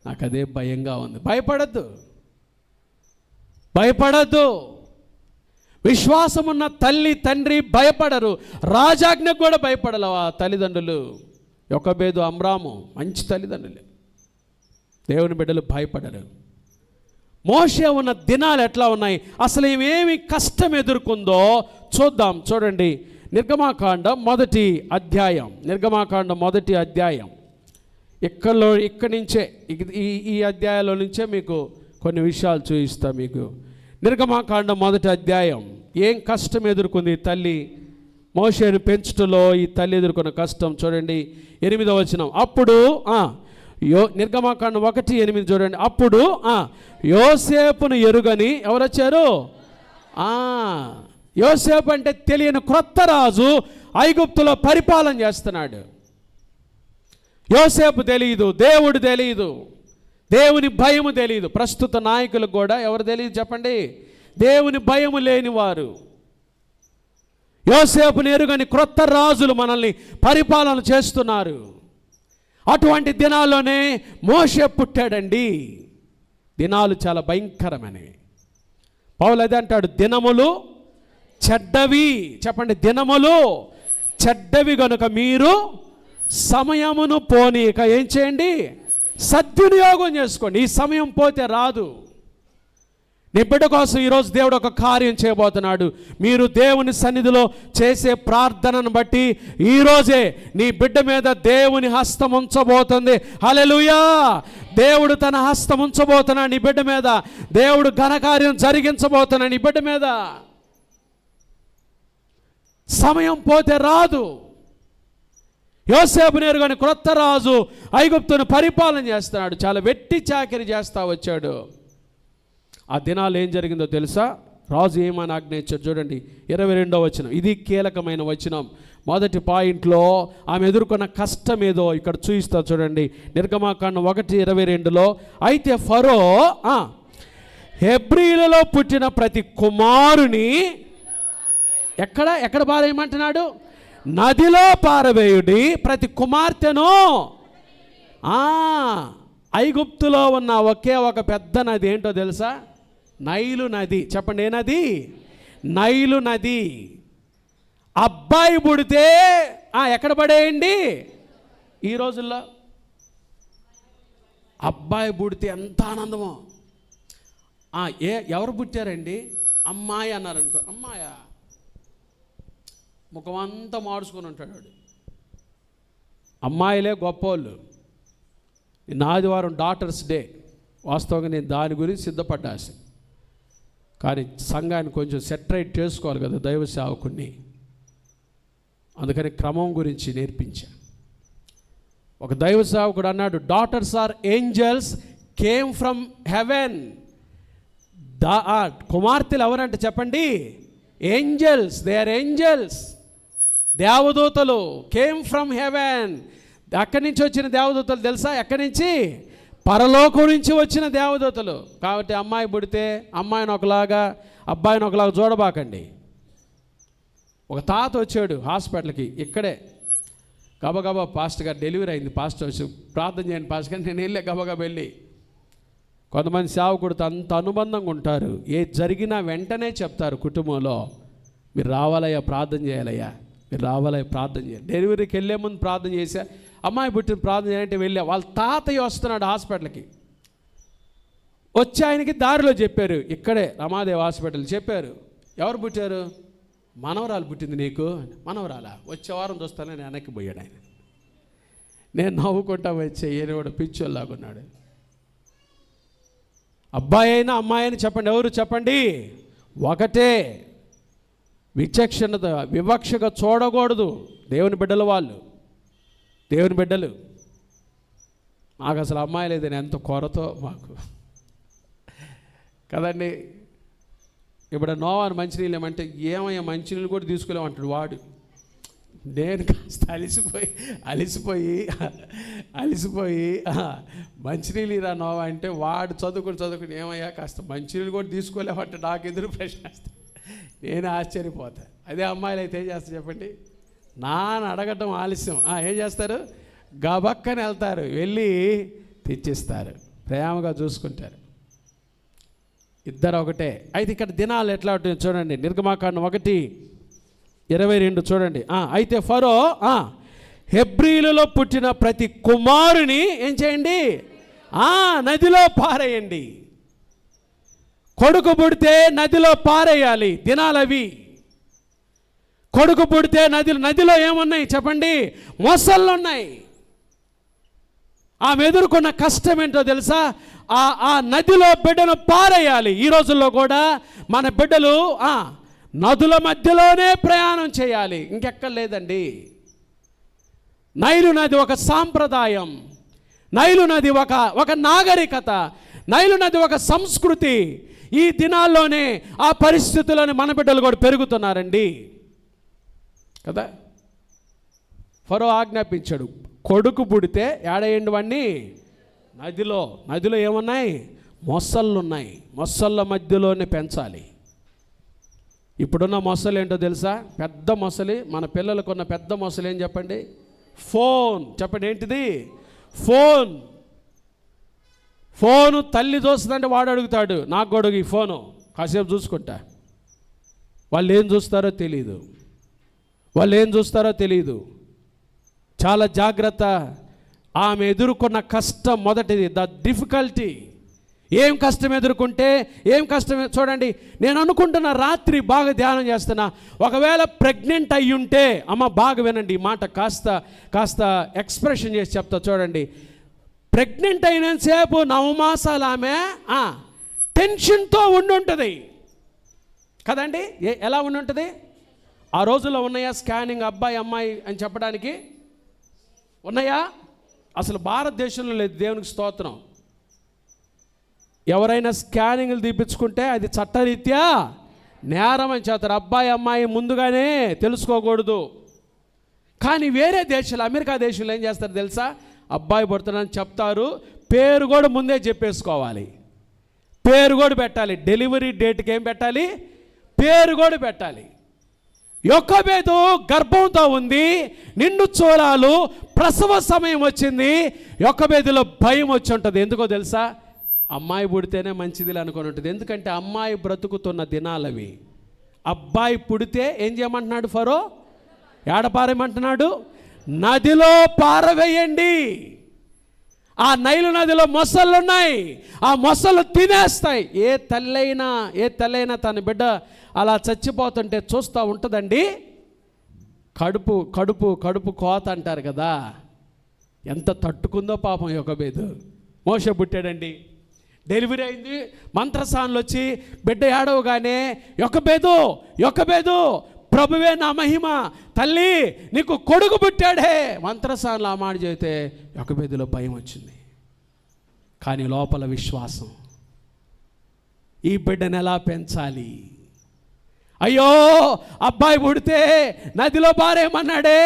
నాకు అదే భయంగా ఉంది. భయపడద్దు. విశ్వాసమున్న తల్లి తండ్రి భయపడరు, రాజాజ్ఞకు కూడా భయపడరు ఆ తల్లిదండ్రులు. యొకోబేదు, అమ్రాము మంచి తల్లిదండ్రులు. దేవుని బిడ్డలు భయపడరు. మోషే ఉన్న దినాలు ఎట్లా ఉన్నాయి, అసలు ఏమేమి కష్టం ఎదుర్కొందో చూద్దాం. చూడండి, నిర్గమాకాండం మొదటి అధ్యాయం. ఇక్కడి నుంచే ఈ అధ్యాయంలో నుంచే మీకు కొన్ని విషయాలు చూపిస్తా మీకు. నిర్గమాకాండం మొదటి అధ్యాయం. ఏం కష్టం ఎదుర్కొంది ఈ తల్లి, మోషేను పెంచుటలో ఈ తల్లి ఎదుర్కొన్న కష్టం చూడండి. 8వ వచనం. అప్పుడు నిర్గమాకాండం 1:8 చూడండి. అప్పుడు యోసేపును ఎరుగని ఎవరు వచ్చారు? యోసేపు అంటే తెలియని క్రొత్త రాజు ఐగుప్తులో పరిపాలన చేస్తున్నాడు. యోసేపు తెలియదు, దేవుడు తెలియదు, దేవుని భయము తెలియదు. ప్రస్తుత నాయకులకు కూడా ఎవరు తెలియదు చెప్పండి? దేవుని భయము లేనివారు. యోసేపుని ఎరుగని క్రొత్త రాజులు మనల్ని పరిపాలన చేస్తున్నారు. అటువంటి దినాల్లోనే మోషే పుట్టాడండి. దినాలు చాలా భయంకరమైనవి. పౌలు అదే అంటాడు, దినములు చెడ్డవి. చెప్పండి, దినములు చెడ్డవి గనుక మీరు సమయమును పోనీక ఏం చేయండి? సద్వినియోగం చేసుకోండి. ఈ సమయం పోతే రాదు. నీ బిడ్డ కోసం ఈరోజు దేవుడు ఒక కార్యం చేయబోతున్నాడు. మీరు దేవుని సన్నిధిలో చేసే ప్రార్థనను బట్టి ఈరోజే నీ బిడ్డ మీద దేవుని హస్తం ఉంచబోతుంది. హల్లెలూయా! దేవుడు తన హస్తం ఉంచబోతున్నాడు నీ బిడ్డ మీద. దేవుడు ఘనకార్యం జరిగించబోతున్నాడు నీ బిడ్డ మీద. సమయం పోతే రాదు. యోసేపు నేరుగాని క్రొత్త రాజు ఐగుప్తును పరిపాలన చేస్తున్నాడు. చాలా వెట్టి చాకిరి చేస్తా వచ్చాడు. ఆ దినాలు ఏం జరిగిందో తెలుసా? రాజు ఏమని ఆజ్ఞయించాడు చూడండి. 22వ వచనం. ఇది కీలకమైన వచనం. మొదటి పాయింట్లో ఆమె ఎదుర్కొన్న కష్టం ఏదో ఇక్కడ చూపిస్తా చూడండి. నిర్గమాకాండం 1:22లో అయితే ఫరో హెబ్రీలలో పుట్టిన ప్రతి కుమారుని ఎక్కడ పారేయమంటున్నాడు? నదిలో పారవేయుడి ప్రతి కుమార్తెను. ఐగుప్తులో ఉన్న ఒకే ఒక పెద్ద నది ఏంటో తెలుసా? నైలు నది. చెప్పండి, ఏ నది? నైలు నది. అబ్బాయి పుడితే ఎక్కడ పడేయండి? ఈ రోజుల్లో అబ్బాయి పుడితే ఎంత ఆనందమో. ఎవరు పుట్టారండి? అమ్మాయి అన్నారనుకో, అమ్మాయా, ముఖం అంతా మాడుచుకొని ఉంటాడు వాడు. అమ్మాయిలే గొప్పోళ్ళు. నిన్న ఆదివారం డాటర్స్ డే. వాస్తవంగా నేను దాని గురించి సిద్ధపడ్డాసి, కానీ సంఘాన్ని కొంచెం సెటరైట్ చేసుకోవాలి కదా దైవ సేవకుని. అందుకని క్రమం గురించి నేర్పించా. ఒక దైవ సేవకుడు అన్నాడు, daughters are angels came from heaven. కుమార్తెలు ఎవరంటే చెప్పండి? ఏంజల్స్. దే ఆర్ ఏంజల్స్, దేవదూతలు. Came from heaven. అక్కడి నుంచి వచ్చిన దేవదూతలు తెలుసా? ఎక్కడి నుంచి? పరలోకం నుంచి వచ్చిన దేవదూతలు. కాబట్టి అమ్మాయి పుడితే అమ్మాయిని ఒకలాగా అబ్బాయిని ఒకలాగా చూడబాకండి. ఒక తాత వచ్చాడు హాస్పిటల్కి, ఇక్కడే గబగబా పాస్టర్ గారు డెలివరీ అయింది. పాస్టర్ వచ్చి ప్రార్థన చేయండి పాస్టర్ గారు. నేను వెళ్ళే గబగబా వెళ్ళి, కొంతమంది సేవకుడితో అంత అనుబంధంగా ఉంటారు, ఏ జరిగినా వెంటనే చెప్తారు కుటుంబంలో, మీరు రావాలయ్యా ప్రార్థన చేయాలయ్యా, మీరు రావాలయ్యా ప్రార్థన చేయాలి. డెలివరీకి వెళ్ళే ముందు ప్రార్థన చేశా, అమ్మాయి పుట్టిన ప్రార్థన చేయాలంటే వెళ్ళా. వాళ్ళ తాతయ్య వస్తున్నాడు హాస్పిటల్కి. వచ్చి ఆయనకి దారిలో చెప్పారు, ఇక్కడే రమాదేవి హాస్పిటల్ చెప్పారు. ఎవరు పుట్టారు? మనవరాలు పుట్టింది నీకు. మనవరాలా? వచ్చే వారం చూస్తానని వెనక్కి పోయాడు ఆయన. నేను నవ్వుకుంటా వచ్చే ఈయన కూడా పిచ్చోళ్ళలాగున్నాడు. అబ్బాయి అయినా అమ్మాయి అయినా చెప్పండి, ఎవరు చెప్పండి? ఒకటే. వివక్షగా చూడకూడదు. దేవుని బిడ్డలు వాళ్ళు, దేవుని బిడ్డలు. మాకు అసలు అమ్మాయి లేదని ఎంత కొరతో మాకు కదండి. ఇప్పుడు నోవాను మంచినీళ్ళు ఏమంటే, ఏమయ్యా మంచినీళ్ళు కూడా తీసుకెళ్ళామంటాడు వాడు. నేను కాస్త అలిసిపోయి మంచినీళ్ళు ఇరా నోవా అంటే, వాడు చదువుకుని ఏమయ్యా కాస్త మంచినీళ్ళు కూడా తీసుకోలేమంటే నాకు ఎదురు ప్రశ్న వేస్తాను. నేను ఆశ్చర్యపోతా. అదే అమ్మాయిలు అయితే ఏం చేస్తారు చెప్పండి? నాన్న అడగటం ఆలస్యం, ఏం చేస్తారు? గబక్కని వెళ్తారు, వెళ్ళి తెచ్చిస్తారు, ప్రేమగా చూసుకుంటారు. ఇద్దరు ఒకటే. అయితే ఇక్కడ దినాలు ఎట్లా ఉంటాయో చూడండి. నిర్గమాకాండం 1:22 చూడండి. అయితే ఫరో హెబ్రీలలో పుట్టిన ప్రతి కుమారుని ఏం చేయండి? నదిలో పారేయండి. కొడుకు పుడితే నదిలో పారేయాలి. దినాలు అవి. కొడుకు పుడితే నదిలో ఏమున్నాయి చెప్పండి? మొసళ్ళు ఉన్నాయి. ఆమె ఎదుర్కొన్న కష్టం ఏంటో తెలుసా? ఆ నదిలో బిడ్డను పారేయాలి. ఈ రోజుల్లో కూడా మన బిడ్డలు నదుల మధ్యలోనే ప్రయాణం చేయాలి, ఇంకెక్కడ లేదండి. నైలు నది ఒక సాంప్రదాయం, నైలు నది ఒక నాగరికత, నైలు నది ఒక సంస్కృతి. ఈ దినాల్లోనే ఆ పరిస్థితుల్లోనే మన బిడ్డలు కూడా పెరుగుతున్నారండి కదా. ఫరో ఆజ్ఞాపించాడు, కొడుకు పుడితే ఏడేయండి వాడిని నదిలో ఏమున్నాయి? మొసళ్ళు ఉన్నాయి. మొసళ్ళ మధ్యలోనే పెంచాలి. ఇప్పుడున్న మొసలు ఏంటో తెలుసా? పెద్ద మొసలి. మన పిల్లలకున్న పెద్ద మొసలు ఏం చెప్పండి? ఫోన్. చెప్పండి, ఏంటిది? ఫోను తల్లి చూస్తుందంటే వాడు అడుగుతాడు, నాకు గొడుగు ఈ ఫోను, కాసేపు చూసుకుంటా. వాళ్ళు ఏం చూస్తారో తెలియదు. చాలా జాగ్రత్త. ఆమె ఎదుర్కొన్న కష్టం మొదటిది, ద డిఫికల్టీ. ఏం కష్టం ఎదుర్కొంటే ఏం కష్టం చూడండి. నేను అనుకుంటున్నా, రాత్రి బాగా ధ్యానం చేస్తున్నా, ఒకవేళ ప్రెగ్నెంట్ అయ్యి ఉంటే, అమ్మ బాగా వినండి ఈ మాట, కాస్త ఎక్స్ప్రెషన్ చేసి చెప్తా చూడండి. ప్రెగ్నెంట్ అయినంతసేపు 9 మాసాలు ఆమె టెన్షన్తో ఉండుంటుంది కదండి. ఎలా ఉండుంటుంది? ఆ రోజుల్లో ఉన్నాయా స్కానింగ్ అబ్బాయి అమ్మాయి అని చెప్పడానికి? ఉన్నాయా? అసలు భారతదేశంలో లేదు. దేవునికి స్తోత్రం. ఎవరైనా స్కానింగ్లు తీపించుకుంటే అది చట్టరీత్యా నేరం అని చేస్తారు. అబ్బాయి అమ్మాయి ముందుగానే తెలుసుకోకూడదు. కానీ వేరే దేశాలు, అమెరికా దేశంలో ఏం చేస్తారు తెలుసా? అబ్బాయి పుడుతున్నాడని చెప్తారు, పేరు కూడా ముందే చెప్పేసుకోవాలి, పేరు కూడా పెట్టాలి. డెలివరీ డేట్కి ఏం పెట్టాలి? పేరు కూడా పెట్టాలి. యొకోబేదు గర్భంతో ఉంది, నిండు చూలాలు, ప్రసవ సమయం వచ్చింది. యొకోబేదులో భయం వచ్చి ఉంటుంది. ఎందుకో తెలుసా? అమ్మాయి పుడితేనే మంచిదిలే అనుకుని ఉంటుంది. ఎందుకంటే అమ్మాయి బ్రతుకుతున్న దినాలవి. అబ్బాయి పుడితే ఏం చేయమంటున్నాడు ఫరో? ఏడపారేయమంటున్నాడు? నదిలో పారవేయండి. ఆ నైలు నదిలో మొసళ్ళు ఉన్నాయి, ఆ మొసళ్ళు తినేస్తాయి. ఏ తల్లైనా తన బిడ్డ అలా చచ్చిపోతుంటే చూస్తూ ఉంటుందండి. కడుపు కడుపు కడుపు కోత అంటారు కదా, ఎంత తట్టుకుందో పాపం యొకోబేదు. మోషే పుట్టాడండి, డెలివరీ అయింది, మంత్రసానులు వచ్చి బిడ్డ ఏడవగానే యొకోబేదు ప్రభువే నా మహిమ, తల్లి నీకు కొడుకు పుట్టాడే. మంత్రసానులు ఆ మాట చెబితే యొకోబేదులో భయం వచ్చింది. కానీ లోపల విశ్వాసం, ఈ బిడ్డను ఎలా పెంచాలి? అయ్యో అబ్బాయి పుడితే నదిలో పారేయమన్నాడే,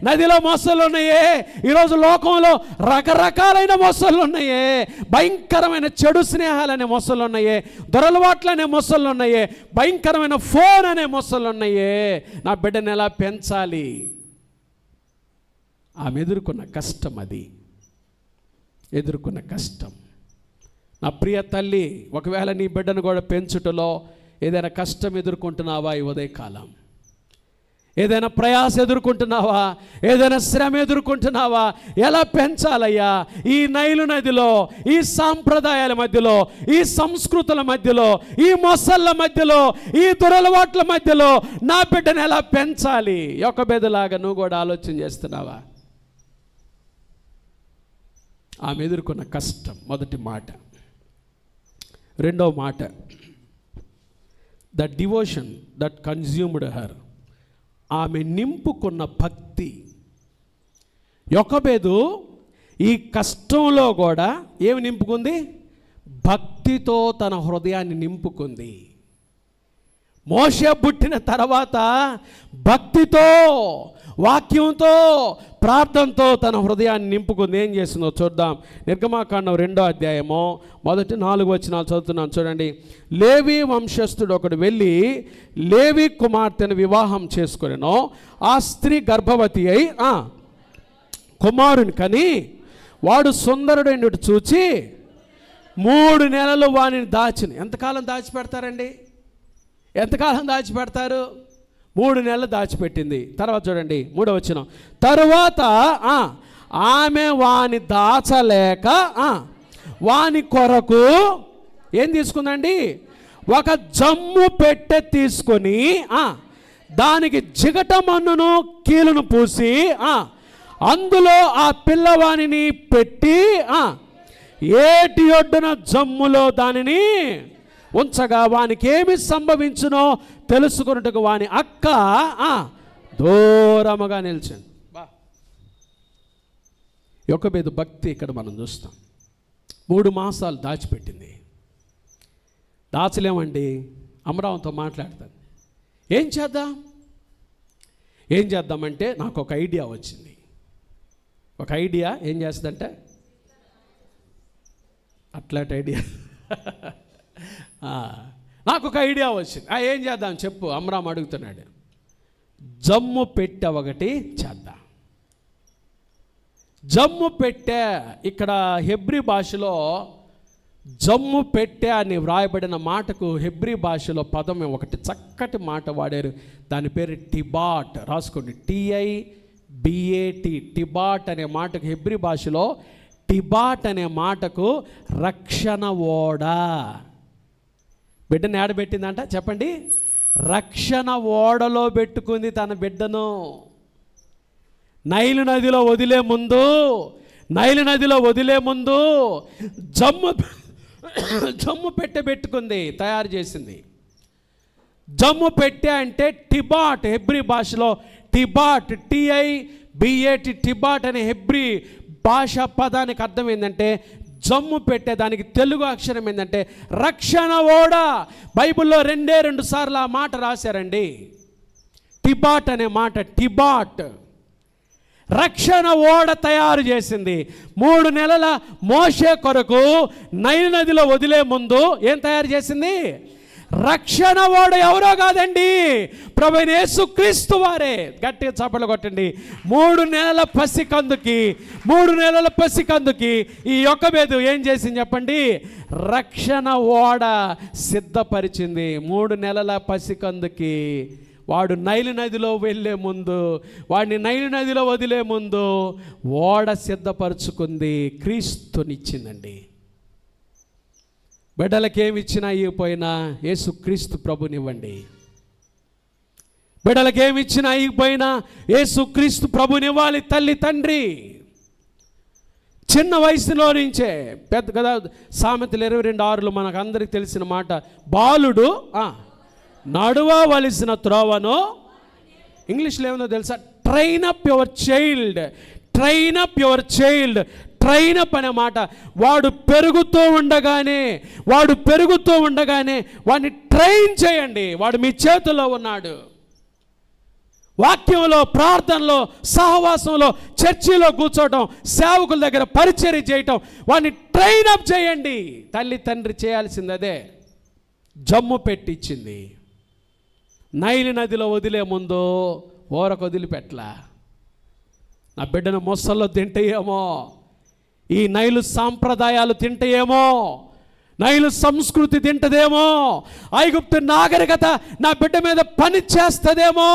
నదిలో మొసళ్ళు ఉన్నాయే. ఈరోజు లోకంలో రకరకాలైన మొసళ్ళు ఉన్నాయే, భయంకరమైన చెడు స్నేహాలనే మొసళ్ళు ఉన్నాయే, దొరలవాట్లు అనే మొసళ్ళు ఉన్నాయే, భయంకరమైన ఫోన్ అనే మొసళ్ళు ఉన్నాయే. నా బిడ్డను ఎలా పెంచాలి? ఆమె ఎదుర్కొన్న కష్టం, అది ఎదుర్కొన్న కష్టం. నా ప్రియ తల్లి, ఒకవేళ నీ బిడ్డను కూడా పెంచుటలో ఏదైనా కష్టం ఎదుర్కొంటున్నావా? ఈ ఉదయకాలం ఏదైనా ప్రయాస ఎదుర్కొంటున్నావా? ఏదైనా శ్రమ ఎదుర్కొంటున్నావా? ఎలా పెంచాలయ్యా? ఈ నైలు నదిలో, ఈ సాంప్రదాయాల మధ్యలో, ఈ సంస్కృతుల మధ్యలో, ఈ మొసళ్ళ మధ్యలో, ఈ దురలవాట్ల మధ్యలో నా బిడ్డను ఎలా పెంచాలి? యొకోబేదులాగా నువ్వు కూడా ఆలోచన చేస్తున్నావా? ఆమె ఎదుర్కొన్న కష్టం మొదటి మాట. రెండవ మాట, the devotion that consumed her. ఆమె నింపుకున్న భక్తి. యొకోబేదు ఈ కష్టంలో కూడా ఏమి నింపుకుంది? భక్తితో తన హృదయాన్ని నింపుకుంది. మోషే పుట్టిన తర్వాత భక్తితో, వాక్యంతో, ప్రార్థనతో తన హృదయాన్ని నింపుకుంది. ఏం చేసిందో చూద్దాం. నిర్గమాకాండం 2వ అధ్యాయము మొదటి 4 వచనాలు చదువుతున్నాను చూడండి. లేవి వంశస్థుడు ఒకడు వెళ్ళి లేవి కుమార్తెను వివాహం చేసుకొనెను. ఆ స్త్రీ గర్భవతి అయి కుమారుని కని వాడు సుందరుడైనట్టు చూచి 3 నెలలు వానిని దాచిని. ఎంతకాలం దాచిపెడతారండి? ఎంతకాలం దాచిపెడతారు? 3 నెలలు దాచిపెట్టింది. తర్వాత చూడండి 3వ వచనం. తరువాత ఆమె వాని దాచలేక వాని కొరకు ఏం తీసుకుందండి? ఒక జమ్ము పెట్టె తీసుకొని దానికి జిగటమన్నును కీలును పూసి అందులో ఆ పిల్లవానిని పెట్టి ఏటి ఒడ్డున జమ్ములో దానిని ఉంచగా వానికి ఏమి సంభవించునో తెలుసుకున్నట్టుగా వాని అక్క దూరముగా నిలిచింది. యొకోబేదు భక్తి ఇక్కడ మనం చూస్తాం. 3 మాసాలు దాచిపెట్టింది. దాచలేమండి. అమరావతితో మాట్లాడతాను, ఏం చేద్దామంటే నాకు ఒక ఐడియా వచ్చింది. ఒక ఐడియా ఏం చేస్తుందంటే, అట్లాంటి ఐడియా నాకు ఒక ఐడియా వచ్చింది. ఏం చేద్దాం చెప్పు, అమరామ్ అడుగుతున్నాడు. జమ్ము పెట్టె ఒకటి చేద్దాం. జమ్ము పెట్టె, ఇక్కడ హెబ్రీ భాషలో జమ్ము పెట్టె అని వ్రాయబడిన మాటకు హెబ్రీ భాషలో పదం ఒకటి చక్కటి మాట వాడారు. దాని పేరు టిబాట్. రాసుకోండి, TIBAT. టిబాట్ అనే మాటకు హెబ్రీ భాషలో టిబాట్ అనే మాటకు రక్షణ ఓడ. బిడ్డను ఏడబెట్టిందంట చెప్పండి? రక్షణ ఓడలో పెట్టుకుంది తన బిడ్డను. నైలు నదిలో వదిలే ముందు జమ్ము పెట్టె పెట్టుకుంది, తయారు చేసింది. జమ్ము పెట్టె అంటే టిబాట్. హెబ్రీ భాషలో టిబాట్, TIBAT, టిబాట్ అనే హెబ్రీ భాష పదానికి అర్థం ఏంటంటే జమ్ము పెట్టే. దానికి తెలుగు అక్షరం ఏంటంటే రక్షణ ఓడ. బైబిల్లో 2 సార్లు ఆ మాట రాశారండి. టిబాట్ అనే మాట, టిబాట్. రక్షణ ఓడ తయారు చేసింది. 3 నెలల మోషే కొరకు నైలు నదిలో వదిలే ముందు ఏం తయారు చేసింది? రక్షణ ఓడ ఎవరో కాదండి, ప్రభువైన యేసుక్రీస్తు వారే. గట్టిగా చప్పట్లు కొట్టండి. 3 నెలల పసికందుకి ఈ యొక్కబేదు ఏం చేసింది చెప్పండి? రక్షణ ఓడ సిద్ధపరిచింది. 3 నెలల పసికందుకి వాడు నైలు నదిలో వెళ్ళే ముందు, వాడిని నైలు నదిలో వదిలే ముందు ఓడ సిద్ధపరచుకుంది, క్రీస్తునిచ్చిందండి. బిడ్డలకేమిచ్చినా ఇవ్వపోయినా యేసుక్రీస్తు ప్రభునివ్వండి. బిడ్డలకేమిచ్చినా ఇవ్వపోయినా యేసుక్రీస్తు ప్రభునివ్వాలి. తల్లి తండ్రి చిన్న వయసులో నుంచే పెద్ద కదా, సామెతలు 22:6 మనకు అందరికి తెలిసిన మాట. బాలుడు నడవవలసిన త్రోవను, ఇంగ్లీష్లో ఏమో తెలుసా? Train up your child. Train up అనే మాట. వాడు పెరుగుతూ ఉండగానే వాడిని ట్రైన్ చేయండి. వాడు మీ చేతుల్లో ఉన్నాడు. వాక్యంలో, ప్రార్థనలో, సహవాసంలో, చర్చిలో కూర్చోవటం, సేవకుల దగ్గర పరిచర్య చేయటం, వాడిని ట్రైన్ అప్ చేయండి. తల్లి తండ్రి చేయాల్సింది అదే. జమ్ము పెట్టించింది. నైలు నదిలో వదిలే ముందు ఓరకు వదిలిపెట్టలా. నా బిడ్డను మొసల్లో తింటాయేమో, ఈ నైలు సాంప్రదాయాలు తింటాయేమో, నైలు సంస్కృతి తింటదేమో, ఐగుప్తు నాగరికత నా బిడ్డ మీద పని చేస్తుందేమో,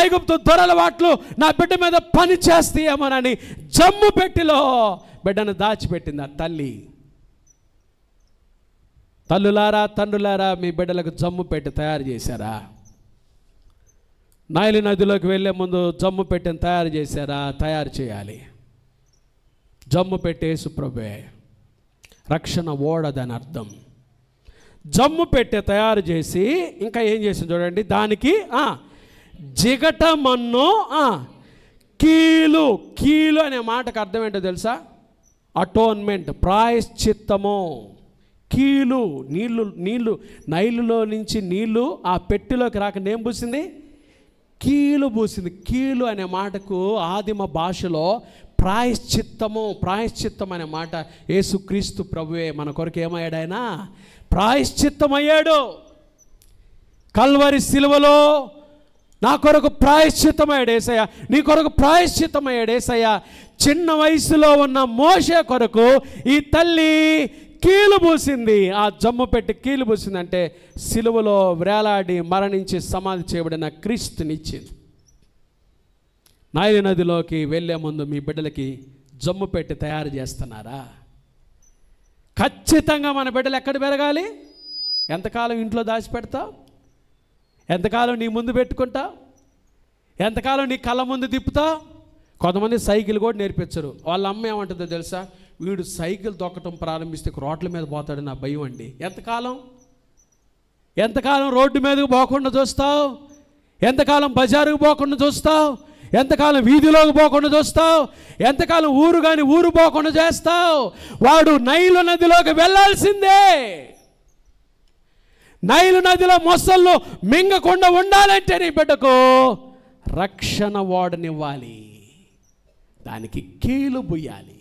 ఐగుప్తు దొరలవాట్లు నా బిడ్డ మీద పని చేస్తాయేమోనని జమ్ము పెట్టిలో బిడ్డను దాచిపెట్టింది ఆ తల్లి. తల్లులారా, తండ్రులారా, మీ బిడ్డలకు జమ్ము పెట్టి తయారు చేశారా? నైలు నదిలోకి వెళ్ళే ముందు జమ్ము పెట్టిన తయారు చేశారా? తయారు చేయాలి. జమ్ము పెట్టే యేసుప్రభువే రక్షణ ఓడదని అర్థం. జమ్ము పెట్టే తయారు చేసి ఇంకా ఏం చేసింది చూడండి. దానికి జిగటమన్ను, కీలు అనే మాటకు అర్థం ఏంటో తెలుసా? అటోన్మెంట్, ప్రాయశ్చిత్తము. కీలు, నీళ్ళు నైలులో నుంచి నీళ్ళు ఆ పెట్టెలోకి రాకుండా ఏం పూసింది? కీలు పూసింది. కీలు అనే మాటకు ఆదిమ భాషలో ప్రాయశ్చిత్తం అనే మాట. యేసుక్రీస్తు ప్రభువే మన కొరకు ఏమయ్యాడు? ఆయన ప్రాయశ్చిత్తమయ్యాడు. కల్వరి సిలువలో నా కొరకు ప్రాయశ్చిత్తమయ్యాడు యేసయ్య, నీ కొరకు ప్రాయశ్చిత్తమయ్యాడు యేసయ్య. చిన్న వయసులో ఉన్న మోషే కొరకు ఈ తల్లి కీలు పూసింది. ఆ జమ్ము పెట్టి కీలు పూసింది అంటే సిలువలో వేలాడి మరణించి సమాధి చేయబడిన క్రీస్తునిచ్చింది. నైలు నదిలోకి వెళ్ళే ముందు మీ బిడ్డలకి జమ్ము పెట్టి తయారు చేస్తున్నారా? ఖచ్చితంగా మన బిడ్డలు ఎక్కడ పెరగాలి? ఎంతకాలం ఇంట్లో దాచిపెడతావు? ఎంతకాలం నీ ముందు పెట్టుకుంటావు? ఎంతకాలం నీ కళ్ళ ముందు తిప్పుతావు? కొంతమంది సైకిల్ కూడా నేర్పించరు. వాళ్ళ అమ్మ ఏమంటుందో తెలుసా? వీడు సైకిల్ తొక్కటం ప్రారంభిస్తే రోడ్ల మీద పోతాడు, నా భయం అండి. ఎంతకాలం రోడ్డు మీదకు పోకుండా చూస్తావు? ఎంతకాలం బజారుకు పోకుండా చూస్తావు? ఎంతకాలం వీధిలోకి పోకుండా చూస్తావు? ఎంతకాలం ఊరు కానీ ఊరు పోకుండా చేస్తావు? వాడు నైలు నదిలోకి వెళ్ళాల్సిందే. నైలు నదిలో మొసళ్ళు మింగకుండా ఉండాలంటే నీ బిడ్డకు రక్షణ ఓడనివ్వాలి. దానికి కీలు బుయ్యాలి.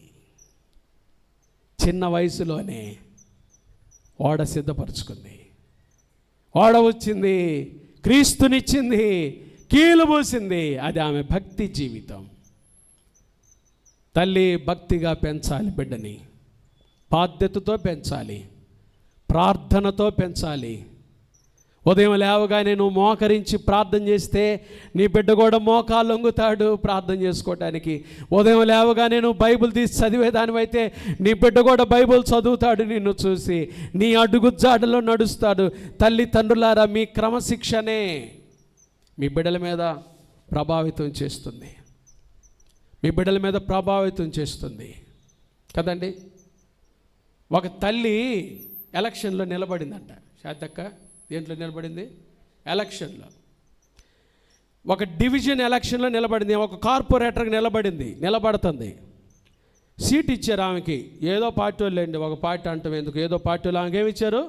చిన్న వయసులోనే ఓడ సిద్ధపరుచుకుంది. ఓడ వచ్చింది, క్రీస్తునిచ్చింది, కీలు పూసింది. అది ఆమె భక్తి జీవితం. తల్లి భక్తిగా పెంచాలి బిడ్డని, బాధ్యతతో పెంచాలి, ప్రార్థనతో పెంచాలి. ఉదయం లేవగానే నువ్వు మోకరించి ప్రార్థన చేస్తే నీ బిడ్డ కూడా మోకాలు లొంగుతాడు ప్రార్థన చేసుకోవటానికి. ఉదయం లేవగానే నువ్వు బైబిల్ తీసి చదివేదానివైతే నీ బిడ్డ కూడా బైబిల్ చదువుతాడు నిన్ను చూసి, నీ అడుగుజాడలో నడుస్తాడు. తల్లి తండ్రులారా, మీ క్రమశిక్షణే మీ బిడ్డల మీద ప్రభావితం చేస్తుంది. మీ బిడ్డల మీద ప్రభావితం చేస్తుంది కదండి. ఒక తల్లి ఎలక్షన్లో నిలబడిందంట. శాతక్క దేంట్లో నిలబడింది? ఎలక్షన్లో. ఒక డివిజన్ ఎలక్షన్లో నిలబడింది. ఒక కార్పొరేటర్కి నిలబడుతుంది. సీట్ ఇచ్చారు ఆమెకి. ఏదో పార్టీ వాళ్ళండి, ఒక పార్టీ అంటాం ఎందుకు, ఏదో పార్టీ వాళ్ళు ఆమెకి ఏమి ఇచ్చారు?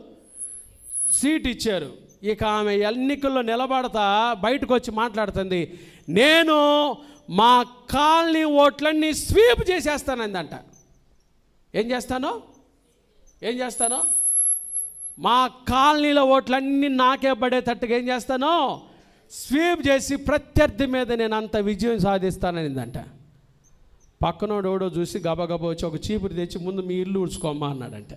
సీట్ ఇచ్చారు. ఇక ఆమె ఎన్నికల్లో నిలబడతా బయటకు వచ్చి మాట్లాడుతుంది, నేను మా కాలనీ ఓట్లన్నీ స్వీప్ చేసేస్తానందంట. ఏం చేస్తాను? మా కాలనీలో ఓట్లన్నీ నాకే పడేటట్టుగా ఏం చేస్తాను, స్వీప్ చేసి ప్రత్యర్థి మీద నేను అంత విజయం సాధిస్తాననిందంట. పక్కనోడు ఎవడో చూసి గబగబా వచ్చి ఒక చీపురు తెచ్చి ముందు మీ ఇల్లు ఊడ్చుకోమ్మా అన్నాడంట.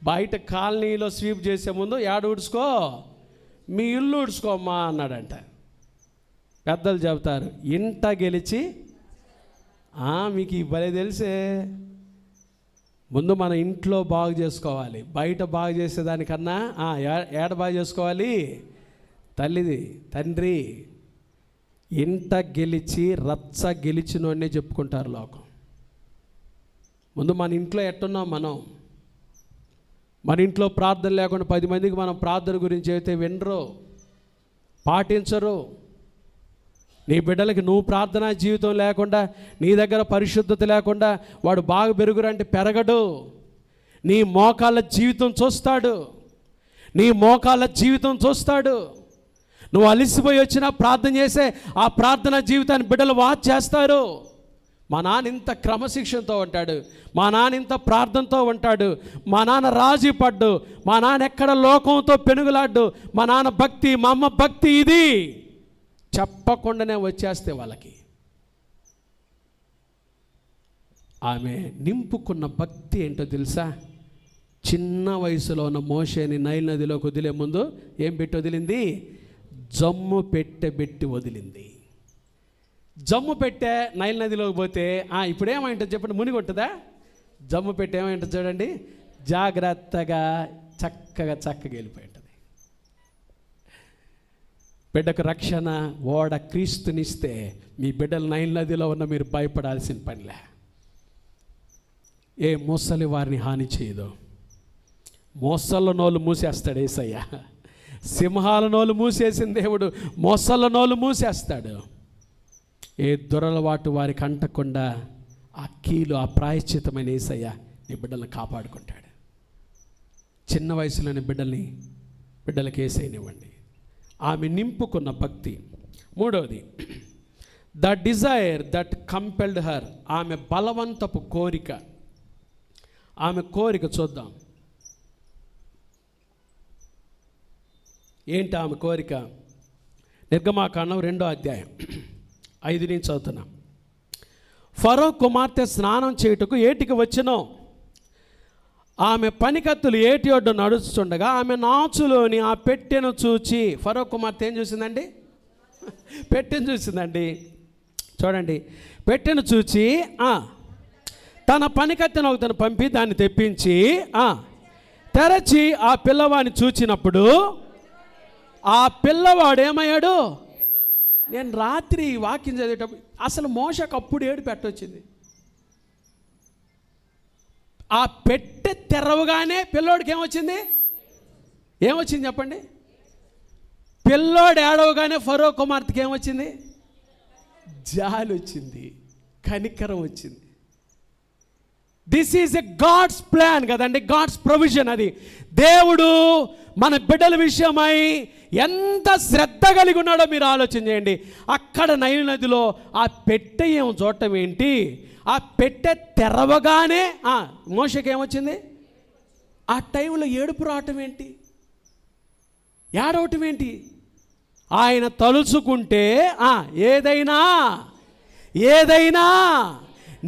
బయట కాలనీలో స్వీప్ చేసే ముందు యాడ ఊడ్చుకో, మీ ఇల్లు ఊడ్చుకోమ్మా అన్నాడంట. పెద్దలు చెబుతారు, ఇంట గెలిచి మీకు ఈ భలే తెలిసే, ముందు మన ఇంట్లో బాగు చేసుకోవాలి. బయట బాగు చేసేదానికన్నా ఏడ బాగు చేసుకోవాలి, తల్లిది తండ్రి ఇంట గెలిచి రచ్చ గెలిచినోనే చెప్పుకుంటారు లోకం. ముందు మన ఇంట్లో ఎట్టున్నాం మనం. మన ఇంట్లో ప్రార్థన లేకుండా 10 మందికి మనం ప్రార్థన గురించి అయితే వినరు, పాటించరు. నీ బిడ్డలకి నువ్వు ప్రార్థనా జీవితం లేకుండా, నీ దగ్గర పరిశుద్ధత లేకుండా వాడు బాగా పెరుగురంటే పెరగడు. నీ మోకాళ్ళ జీవితం చూస్తాడు, నీ మోకాళ్ళ జీవితం చూస్తాడు. నువ్వు అలిసిపోయి వచ్చినా ప్రార్థన చేసే ఆ ప్రార్థనా జీవితాన్ని బిడ్డలు వాచ్ చేస్తారు. మా నాన్న ఇంత క్రమశిక్షణతో ఉంటాడు, మా నాన్న ఇంత ప్రార్థనతో ఉంటాడు, మా నాన్న రాజీ పడ్డు, మా నాన్న ఎక్కడ లోకంతో పెనుగులాడ్డు, మా నాన్న భక్తి, మా అమ్మ భక్తి, ఇది చెప్పకుండానే వచ్చేస్తే వాళ్ళకి. ఆమె నింపుకున్న భక్తి ఏంటో తెలుసా? చిన్న వయసులో ఉన్న మోషేని నైల్ నదిలోకి వదిలే ముందు ఏం పెట్టి వదిలింది? జమ్ము పెట్టెబెట్టి వదిలింది. జమ్ము పెట్టే నైల్ నదిలోకి పోతే ఇప్పుడు ఏమైంటుంది చెప్పండి? మునిగొంటుందా? జమ్ము పెట్టే ఏమైంటుంది చూడండి, జాగ్రత్తగా చక్కగా వెళ్ళిపోయి ఉంటుంది. బిడ్డకు రక్షణ ఓడ క్రీస్తునిస్తే మీ బిడ్డలు నైల్ నదిలో ఉన్న మీరు భయపడాల్సిన పనిలే. ఏ ముసలి వారిని హాని చేయదు. మోసళ్ళ నోళ్ళు మూసేస్తాడు యేసయ్య. సింహాల నోళ్ళు మూసేసిన దేవుడు మోసళ్ళ నోళ్ళు మూసేస్తాడు. ఏ దురలవాటు వారికి అంటకుండా ఆ కీలు, ఆ ప్రాయశ్చితమైన యేసయ్య నీ బిడ్డలను కాపాడుకుంటాడు. చిన్న వయసులోని బిడ్డలకి యేసయ్యనివ్వండి. ఆమె నింపుకున్న భక్తి. మూడవది, the desire that compelled her. ఆమె బలవంతపు కోరిక. ఆమె కోరిక చూద్దాం. ఏంటి ఆమె కోరిక? నిర్గమాకాండం 2వ అధ్యాయం 5 నుంచి చదువుతున్నాం. ఫరో కుమార్తె స్నానం చేయుటకు ఏటికి వచ్చెను. ఆమె పనికత్తులు ఏటి ఒడ్డు నడుస్తుండగా ఆమె నాచులోని ఆ పెట్టెను చూచి, ఫరో కుమార్తె ఏం చూసిందండి? పెట్టెను చూసిందండి. చూడండి, పెట్టెను చూచి తన పనికత్తెను ఒకతను పంపి దాన్ని తెప్పించి తెరచి ఆ పిల్లవాడిని చూచినప్పుడు ఆ పిల్లవాడు ఏమయ్యాడు? నేను రాత్రి వాక్యం చదివేటప్పుడు అసలు మోషకు అప్పుడు ఏడు పెట్టొచ్చింది. ఆ పెట్టె తెరవగానే పిల్లోడికి ఏమొచ్చింది చెప్పండి? పిల్లోడు ఏడవగానే ఫరో కుమార్తెకి ఏమొచ్చింది? జాలి వచ్చింది, కనికరం వచ్చింది. This is a God's plan కదండి, గాడ్స్ ప్రొవిజన్. అది దేవుడు మన బిడ్డల విషయమై ఎంత శ్రద్ధ కలిగి ఉన్నాడో మీరు ఆలోచన చేయండి. అక్కడ నైల్ నదిలో ఆ పెట్టె ఏమో చూడటం ఏంటి? ఆ పెట్టె తెరవగానే మోషకి ఏమొచ్చింది? ఆ టైంలో ఏడుపు రావటం ఏంటి? ఏడవటం ఏంటి? ఆయన తలుచుకుంటే ఏదైనా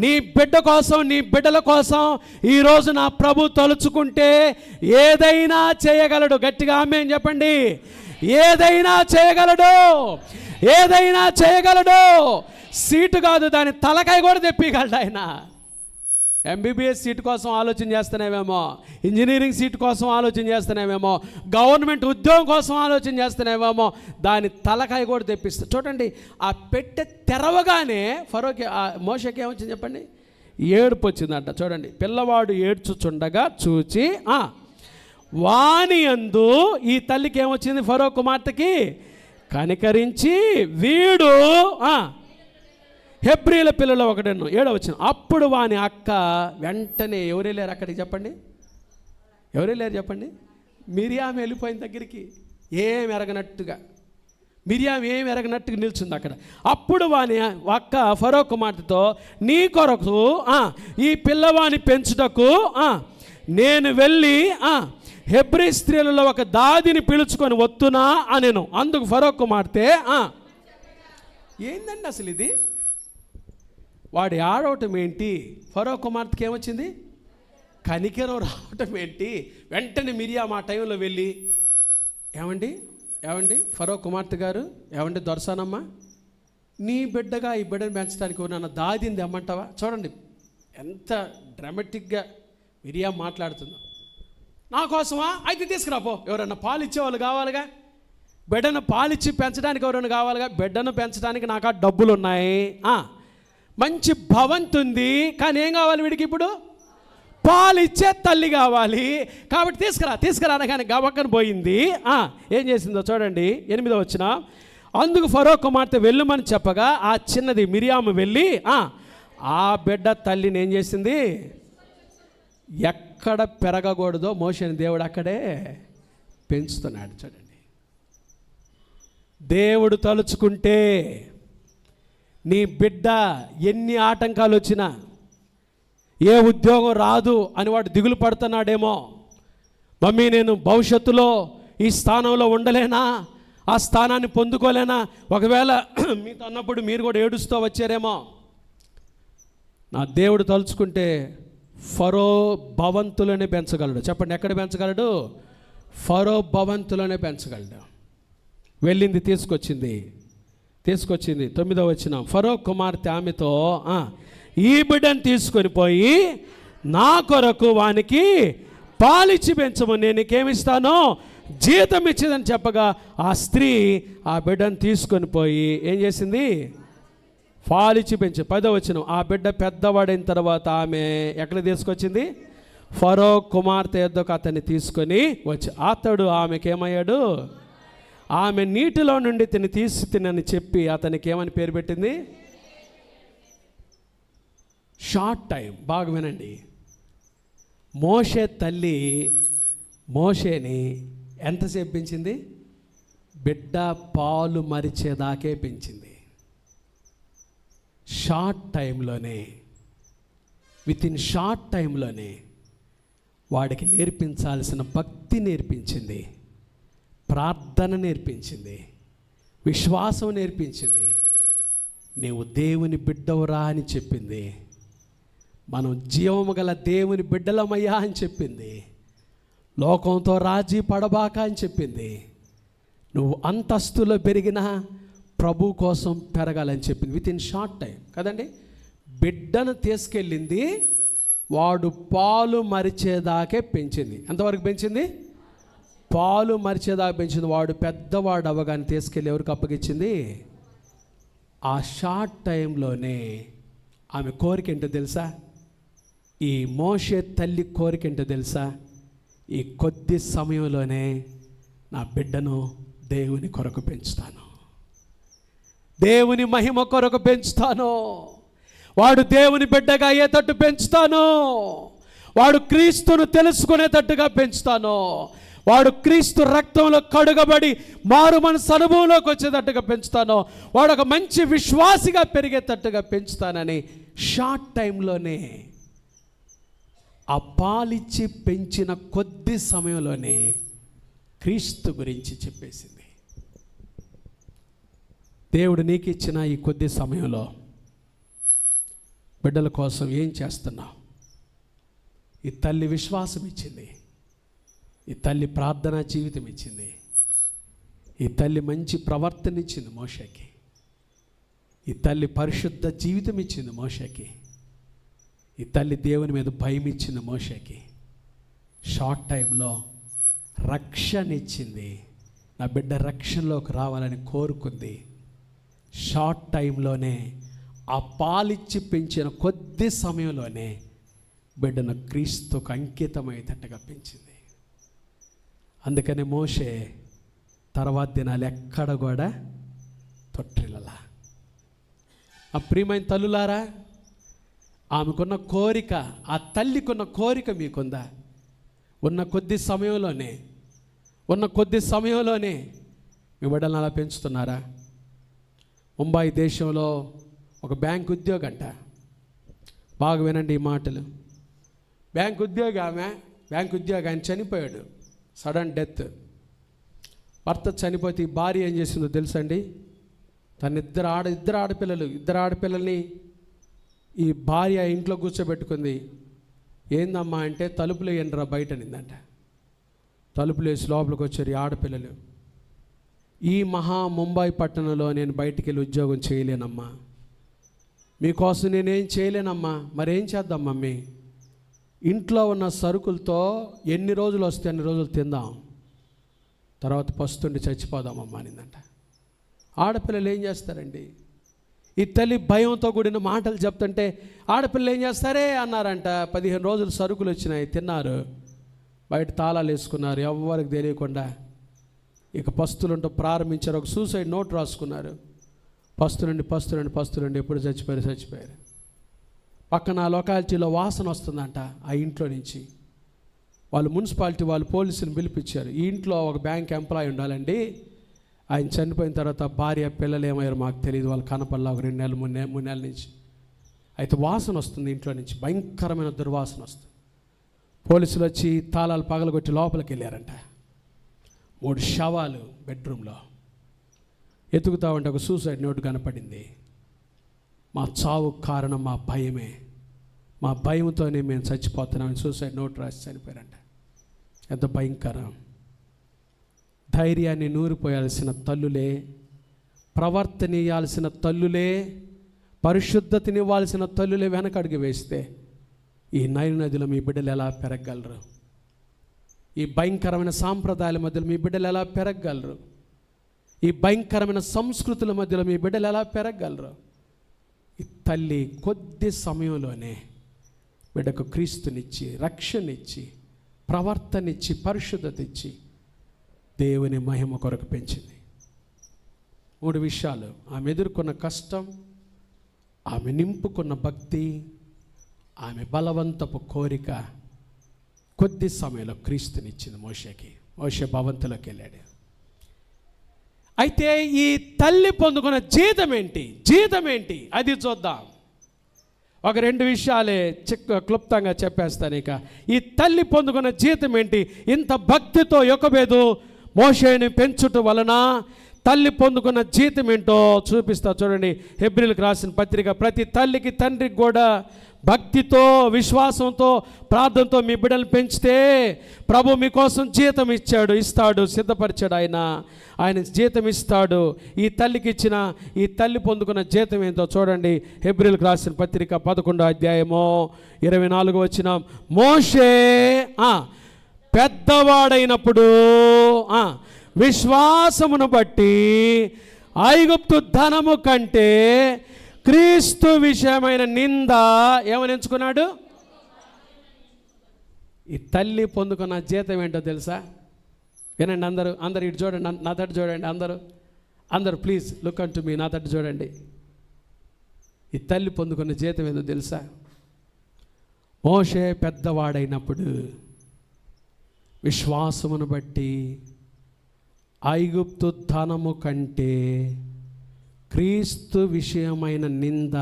నీ బిడ్డ కోసం, నీ బిడ్డల కోసం ఈరోజు నా ప్రభు తలుచుకుంటే ఏదైనా చేయగలడు. గట్టిగా ఆమేన్ చెప్పండి. ఏదైనా చేయగలడు. సీటు కాదు, దాని తలకాయ కూడా తెప్పిగలడు ఆయన. ఎంబీబీఎస్ సీటు కోసం ఆలోచన చేస్తున్నావేమో, ఇంజనీరింగ్ సీటు కోసం ఆలోచన చేస్తున్నావేమో, గవర్నమెంట్ ఉద్యోగం కోసం ఆలోచన చేస్తున్నావేమో, దాని తలకాయ కూడా తెప్పిస్తా. చూడండి, ఆ పెట్టె తెరవగానే ఫరోకి మోషకి ఏమొచ్చింది చెప్పండి? ఏడుపు వచ్చిందంట. చూడండి, పిల్లవాడు ఏడ్చుచుండగా చూచి వాని యందు ఈ తల్లికి ఏమొచ్చింది? ఫరో కుమార్తెకి కనికరించి వీడు హెబ్రీల పిల్లలు 1:7 వచ్చిన. అప్పుడు వాని అక్క వెంటనే ఎవరు వెళ్ళారు అక్కడికి చెప్పండి? ఎవరు వెళ్ళారు చెప్పండి? మిరియాం వెళ్ళిపోయిన దగ్గరికి ఏం ఎరగనట్టుగా నిల్చుంది అక్కడ. అప్పుడు వాని అక్క ఫరో కుమార్తెతో, నీ కొరకు ఈ పిల్లవాని పెంచుటకు నేను వెళ్ళి హెబ్రీ స్త్రీలలో ఒక దాదిని పిలుచుకొని వస్తున్నా అనెను. అందుకు ఫరో కుమార్తె ఏందండి అసలు ఇది? వాడి ఆడవటం ఏంటి? ఫరో కుమార్తెకి ఏమొచ్చింది? కనికెరం రావటం ఏంటి? వెంటనే మిరియాము ఆ టైంలో వెళ్ళి, ఏమండి ఫరో కుమార్తె గారు, ఏమండి దొరసానమ్మ, నీ బిడ్డగా ఈ బిడ్డను పెంచడానికి నన్ను దాదింది అమ్మంటావా? చూడండి ఎంత డ్రామాటిక్గా మిరియాము మాట్లాడుతుందో. నా కోసమా? అయితే తీసుకురాపో. ఎవరన్నా పాలు ఇచ్చేవాళ్ళు కావాలిగా, బిడ్డను పాలిచ్చి పెంచడానికి ఎవరైనా కావాలిగా. బిడ్డను పెంచడానికి నాకు ఆ డబ్బులు ఉన్నాయి, మంచి భవంతి ఉంది, కానీ ఏం కావాలి వీడికి? ఇప్పుడు పాలిచ్చే తల్లి కావాలి. కాబట్టి తీసుకురా అనగానే గబక్కన పోయింది. ఏం చేసిందో చూడండి, 8వ వచనం. అందుకు ఫరో కుమార్తె వెళ్ళమని చెప్పగా ఆ చిన్నది మిరియాము వెళ్ళి ఆ బిడ్డ తల్లిని ఏం చేసింది? ఎక్కడ పెరగకూడదో మోషేని దేవుడు అక్కడే పెంచుతున్నాడు. చూడండి, దేవుడు తలుచుకుంటే నీ బిడ్డ ఎన్ని ఆటంకాలు వచ్చినా, ఏ ఉద్యోగం రాదు అని వాడు దిగులు పడుతున్నాడేమో, మమ్మీ నేను భవిష్యత్తులో ఈ స్థానంలో ఉండలేనా, ఆ స్థానాన్ని పొందుకోలేనా, ఒకవేళ మీతో అన్నప్పుడు మీరు కూడా ఏడుస్తూ వచ్చారేమో. నా దేవుడు తలుచుకుంటే ఫరో భవంతులోనే పెంచగలడు. చెప్పండి, ఎక్కడ పెంచగలడు? ఫరో భవంతులోనే పెంచగలడు. వెళ్ళింది, తీసుకొచ్చింది. 9వ వచనం. ఫరో కుమార్తె ఆమెతో, ఈ బిడ్డను తీసుకొని పోయి నా కొరకు వానికి పాలిచ్చి పెంచము, నేను నీకేమిస్తానో జీతం ఇచ్చేదని చెప్పగా ఆ స్త్రీ ఆ బిడ్డను తీసుకొని పోయి ఏం చేసింది? పాలిచ్చి పెంచి. 10వ వచనం. ఆ బిడ్డ పెద్దవాడైన తర్వాత ఆమె ఎక్కడ తీసుకొచ్చింది? ఫరో కుమార్తె యొద్దకు అతన్ని తీసుకొని వచ్చి, అతడు ఆమెకేమయ్యాడు? ఆమె నీటిలో నుండి తీసి తినని చెప్పి అతనికి ఏమని పేరు పెట్టింది? Short time. బాగా వినండి, మోషే తల్లి మోషేని ఎంతసేపు పెంచింది? బిడ్డ పాలు మరిచేదాకే పెంచింది. షార్ట్ టైంలోనే, షార్ట్ టైంలోనే వాడికి నేర్పించాల్సిన భక్తి నేర్పించింది, ప్రార్థన నేర్పించింది, విశ్వాసం నేర్పించింది, నీవు దేవుని బిడ్డవురా అని చెప్పింది, మనం జీవము గల దేవుని బిడ్డలమయ్యా అని చెప్పింది, లోకంతో రాజీ పడబాక అని చెప్పింది, నువ్వు అంతస్తులో పెరిగినా ప్రభు కోసం పెరగాలని చెప్పింది. షార్ట్ టైం కదండి. బిడ్డను తీసుకెళ్ళింది, వాడు పాలు మరిచేదాకే పెంచింది. ఎంతవరకు పెంచింది? పాలు మరిచేదాకా పెంచింది. వాడు పెద్దవాడు అవ్వగానే తీసుకెళ్ళి ఎవరికి అప్పగించింది? ఆ షార్ట్ టైంలోనే ఆమె కోరిక ఏంటో తెలుసా? ఈ మోషే తల్లి కోరిక ఏంటో తెలుసా? ఈ కొద్ది సమయంలోనే నా బిడ్డను దేవుని కొరకు పెంచుతాను, దేవుని మహిమ కొరకు పెంచుతాను, వాడు దేవుని బిడ్డగా అయ్యేటట్టు పెంచుతాను, వాడు క్రీస్తును తెలుసుకునేటట్టుగా పెంచుతాను, వాడు క్రీస్తు రక్తంలో కడుగబడి మారు మనసు అనుభవంలోకి వచ్చేటట్టుగా పెంచుతాను, వాడు ఒక మంచి విశ్వాసిగా పెరిగేటట్టుగా పెంచుతానని షార్ట్ టైంలోనే, ఆ పాలిచ్చి పెంచిన కొద్ది సమయంలోనే క్రీస్తు గురించి చెప్పేసింది. దేవుడు నీకు ఇచ్చిన ఈ కొద్ది సమయంలో బిడ్డల కోసం ఏం చేస్తున్నావు? ఈ తల్లి విశ్వాసం ఇచ్చింది, ఈ తల్లి ప్రార్థనా జీవితం ఇచ్చింది, ఈ తల్లి మంచి ప్రవర్తన ఇచ్చింది మోషేకి, ఈ తల్లి పరిశుద్ధ జీవితం ఇచ్చింది మోషేకి, ఈ తల్లి దేవుని మీద భయం ఇచ్చింది మోషేకి. షార్ట్ టైంలో రక్షణ ఇచ్చింది, నా బిడ్డ రక్షణలోకి రావాలని కోరుకుంది. షార్ట్ టైంలోనే, ఆ పాలిచ్చి పెంచిన కొద్ది సమయంలోనే బిడ్డను క్రీస్తుకు అంకితమయ్యేటట్టుగా పెంచింది. అందుకని మోషే తర్వాత దినాలు ఎక్కడ కూడా తొట్టిల్లలా. ఆ ప్రియమైన తల్లులారా, ఆమెకున్న కోరిక, ఆ తల్లికున్న కోరిక మీకుందా? ఉన్న కొద్ది సమయంలోనే మీ బిడ్డలను అలా పెంచుతున్నారా? ముంబై దేశంలో ఒక బ్యాంక్ ఉద్యోగంట, బాగా వినండి ఈ మాటలు. బ్యాంక్ ఉద్యోగి ఆమె బ్యాంక్ ఉద్యోగి, ఆయన చనిపోయాడు, సడన్ డెత్. భర్త చనిపోతే ఈ భార్య ఏం చేసిందో తెలుసండి? తన ఇద్దరు ఆడపిల్లల్ని ఈ భార్య ఇంట్లో కూర్చోబెట్టుకుంది. ఏందమ్మా అంటే, తలుపులు వేయండిరా బయట నిందంట. తలుపులు వేసి లోపలికి వచ్చారు ఈ ఆడపిల్లలు. ఈ ముంబై పట్టణంలో నేను బయటికి వెళ్ళి ఉద్యోగం చేయలేనమ్మా, మీకోసం నేనేం చేయలేనమ్మా, మరేం చేద్దాం మమ్మీ? ఇంట్లో ఉన్న సరుకులతో ఎన్ని రోజులు వస్తే అన్ని రోజులు తిందాం, తర్వాత పస్తుండి చచ్చిపోదామమ్మా అనిందంట. ఆడపిల్లలు ఏం చేస్తారండి? ఈ తల్లి భయంతో కూడిన మాటలు చెప్తుంటే ఆడపిల్లలు ఏం చేస్తారే అన్నారంట. 15 రోజులు సరుకులు వచ్చినాయి, తిన్నారు, బయట తాళాలు వేసుకున్నారు, ఎవరికి తెలియకుండా. ఇక పస్తులుంటూ ప్రారంభించారు. ఒక సూసైడ్ నోట్ రాసుకున్నారు. పస్తులండి ఎప్పుడు చచ్చిపోయారు. పక్కన లొకాలిటీలో వాసన వస్తుందంట ఆ ఇంట్లో నుంచి. వాళ్ళు మున్సిపాలిటీ వాళ్ళు పోలీసులు పిలిపించారు. ఈ ఇంట్లో ఒక బ్యాంక్ ఎంప్లాయీ ఉండాలండి, ఆయన చనిపోయిన తర్వాత భార్య పిల్లలు ఏమయ్యారు మాకు తెలియదు, వాళ్ళు కనపల్లా ఒక 2 నెలలు 3 నెలల నుంచి. అయితే వాసన వస్తుంది ఇంట్లో నుంచి, భయంకరమైన దుర్వాసన వస్తుంది. పోలీసులు వచ్చి తాళాలు పగలగొట్టి లోపలికి వెళ్ళారంట. 3 శవాలు బెడ్రూమ్లో ఎతుకుతా ఉంటే ఒక సూసైడ్ నోట్ కనపడింది. మా చావు కారణం మా భయమే, మా భయంతోనే మేము చచ్చిపోతున్నామని సూసైడ్ నోట్ రాసి చనిపోయారంట. ఎంత భయంకరం! ధైర్యాన్ని నూరిపోయాల్సిన తల్లులే, ప్రవర్తనీయాల్సిన తల్లులే, పరిశుద్ధతనివ్వాల్సిన తల్లులే వెనకడుగు వేస్తే ఈ నైలు నదిలో మీ బిడ్డలు ఎలా పెరగగలరు? ఈ భయంకరమైన సాంప్రదాయాల మధ్యలో మీ బిడ్డలు ఎలా పెరగగలరు? ఈ భయంకరమైన సంస్కృతుల మధ్యలో మీ బిడ్డలు ఎలా పెరగగలరు? ఈ తల్లి కొద్ది సమయంలోనే బిడ్డకు క్రీస్తునిచ్చి, రక్షణిచ్చి, ప్రవర్తనిచ్చి, పరిశుద్ధత ఇచ్చి దేవుని మహిమ కొరకు పెంచింది. 3 విషయాలు: ఆమె ఎదుర్కొన్న కష్టం, ఆమె నింపుకున్న భక్తి, ఆమె బలవంతపు కోరిక కొద్ది సమయంలో క్రీస్తునిచ్చింది మోషేకి. మోషే భవంతులోకి వెళ్ళాడు. అయితే ఈ తల్లి పొందుకున్న జీతం ఏంటి అది చూద్దాం. ఒక 2 విషయాలే క్లుప్తంగా చెప్పేస్తాను. ఇక ఈ తల్లి పొందుకున్న జీతం ఏంటి? ఇంత భక్తితో యొకబేదు మోషేని పెంచుట వలన తల్లి పొందుకున్న జీతం ఏంటో చూపిస్తా చూడండి. హెబ్రీలకు రాసిన పత్రిక. ప్రతి తల్లికి తండ్రికి కూడా భక్తితో, విశ్వాసంతో, ప్రార్థనతో మీ బిడ్డలు పెంచితే ప్రభు మీకోసం జీతం ఇస్తాడు, సిద్ధపరిచాడు. ఆయన జీతం ఇస్తాడు. ఈ తల్లి పొందుకున్న జీతం ఏంటో చూడండి. హెబ్రీలకు రాసిన పత్రిక 11వ అధ్యాయము 24వ వచనం. మోషే పెద్దవాడైనప్పుడు విశ్వాసమును బట్టి ఐగుప్తు ధనము కంటే క్రీస్తు విషయమైన నింద ఏమని ఎంచుకున్నాడు? ఈ తల్లి పొందుకున్న జీతం ఏంటో తెలుసా? వినండి అందరూ ఇటు చూడండి, నా తట్టు చూడండి, అందరూ please look an to me, నా తట్టు చూడండి. ఈ తల్లి పొందుకున్న జీతం ఏంటో తెలుసా? మోషే పెద్దవాడైనప్పుడు విశ్వాసమును బట్టి ఐగుప్తు ధనము కంటే క్రీస్తు విషయమైన నింద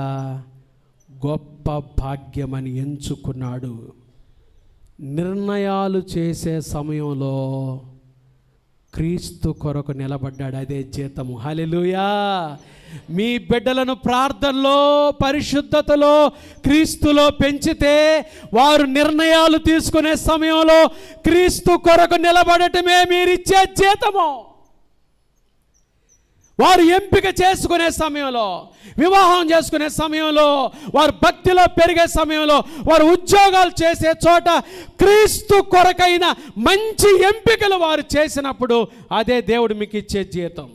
గొప్ప భాగ్యమని ఎంచుకున్నాడు. నిర్ణయాలు చేసే సమయంలో క్రీస్తు కొరకు నిలబడ్డాడు. అదే జీతము. హల్లెలూయా! మీ బిడ్డలను ప్రార్థనలో, పరిశుద్ధతలో, క్రీస్తులో పెంచితే వారు నిర్ణయాలు తీసుకునే సమయంలో క్రీస్తు కొరకు నిలబడటమే మీరిచ్చే జీతము. వారు ఎంపిక చేసుకునే సమయంలో, వివాహం చేసుకునే సమయంలో, వారు భక్తిలో పెరిగే సమయంలో, వారు ఉద్యోగాలు చేసే చోట క్రీస్తు కొరకైన మంచి ఎంపికలు వారు చేసినప్పుడు అదే దేవుడు మీకు ఇచ్చే జీతం.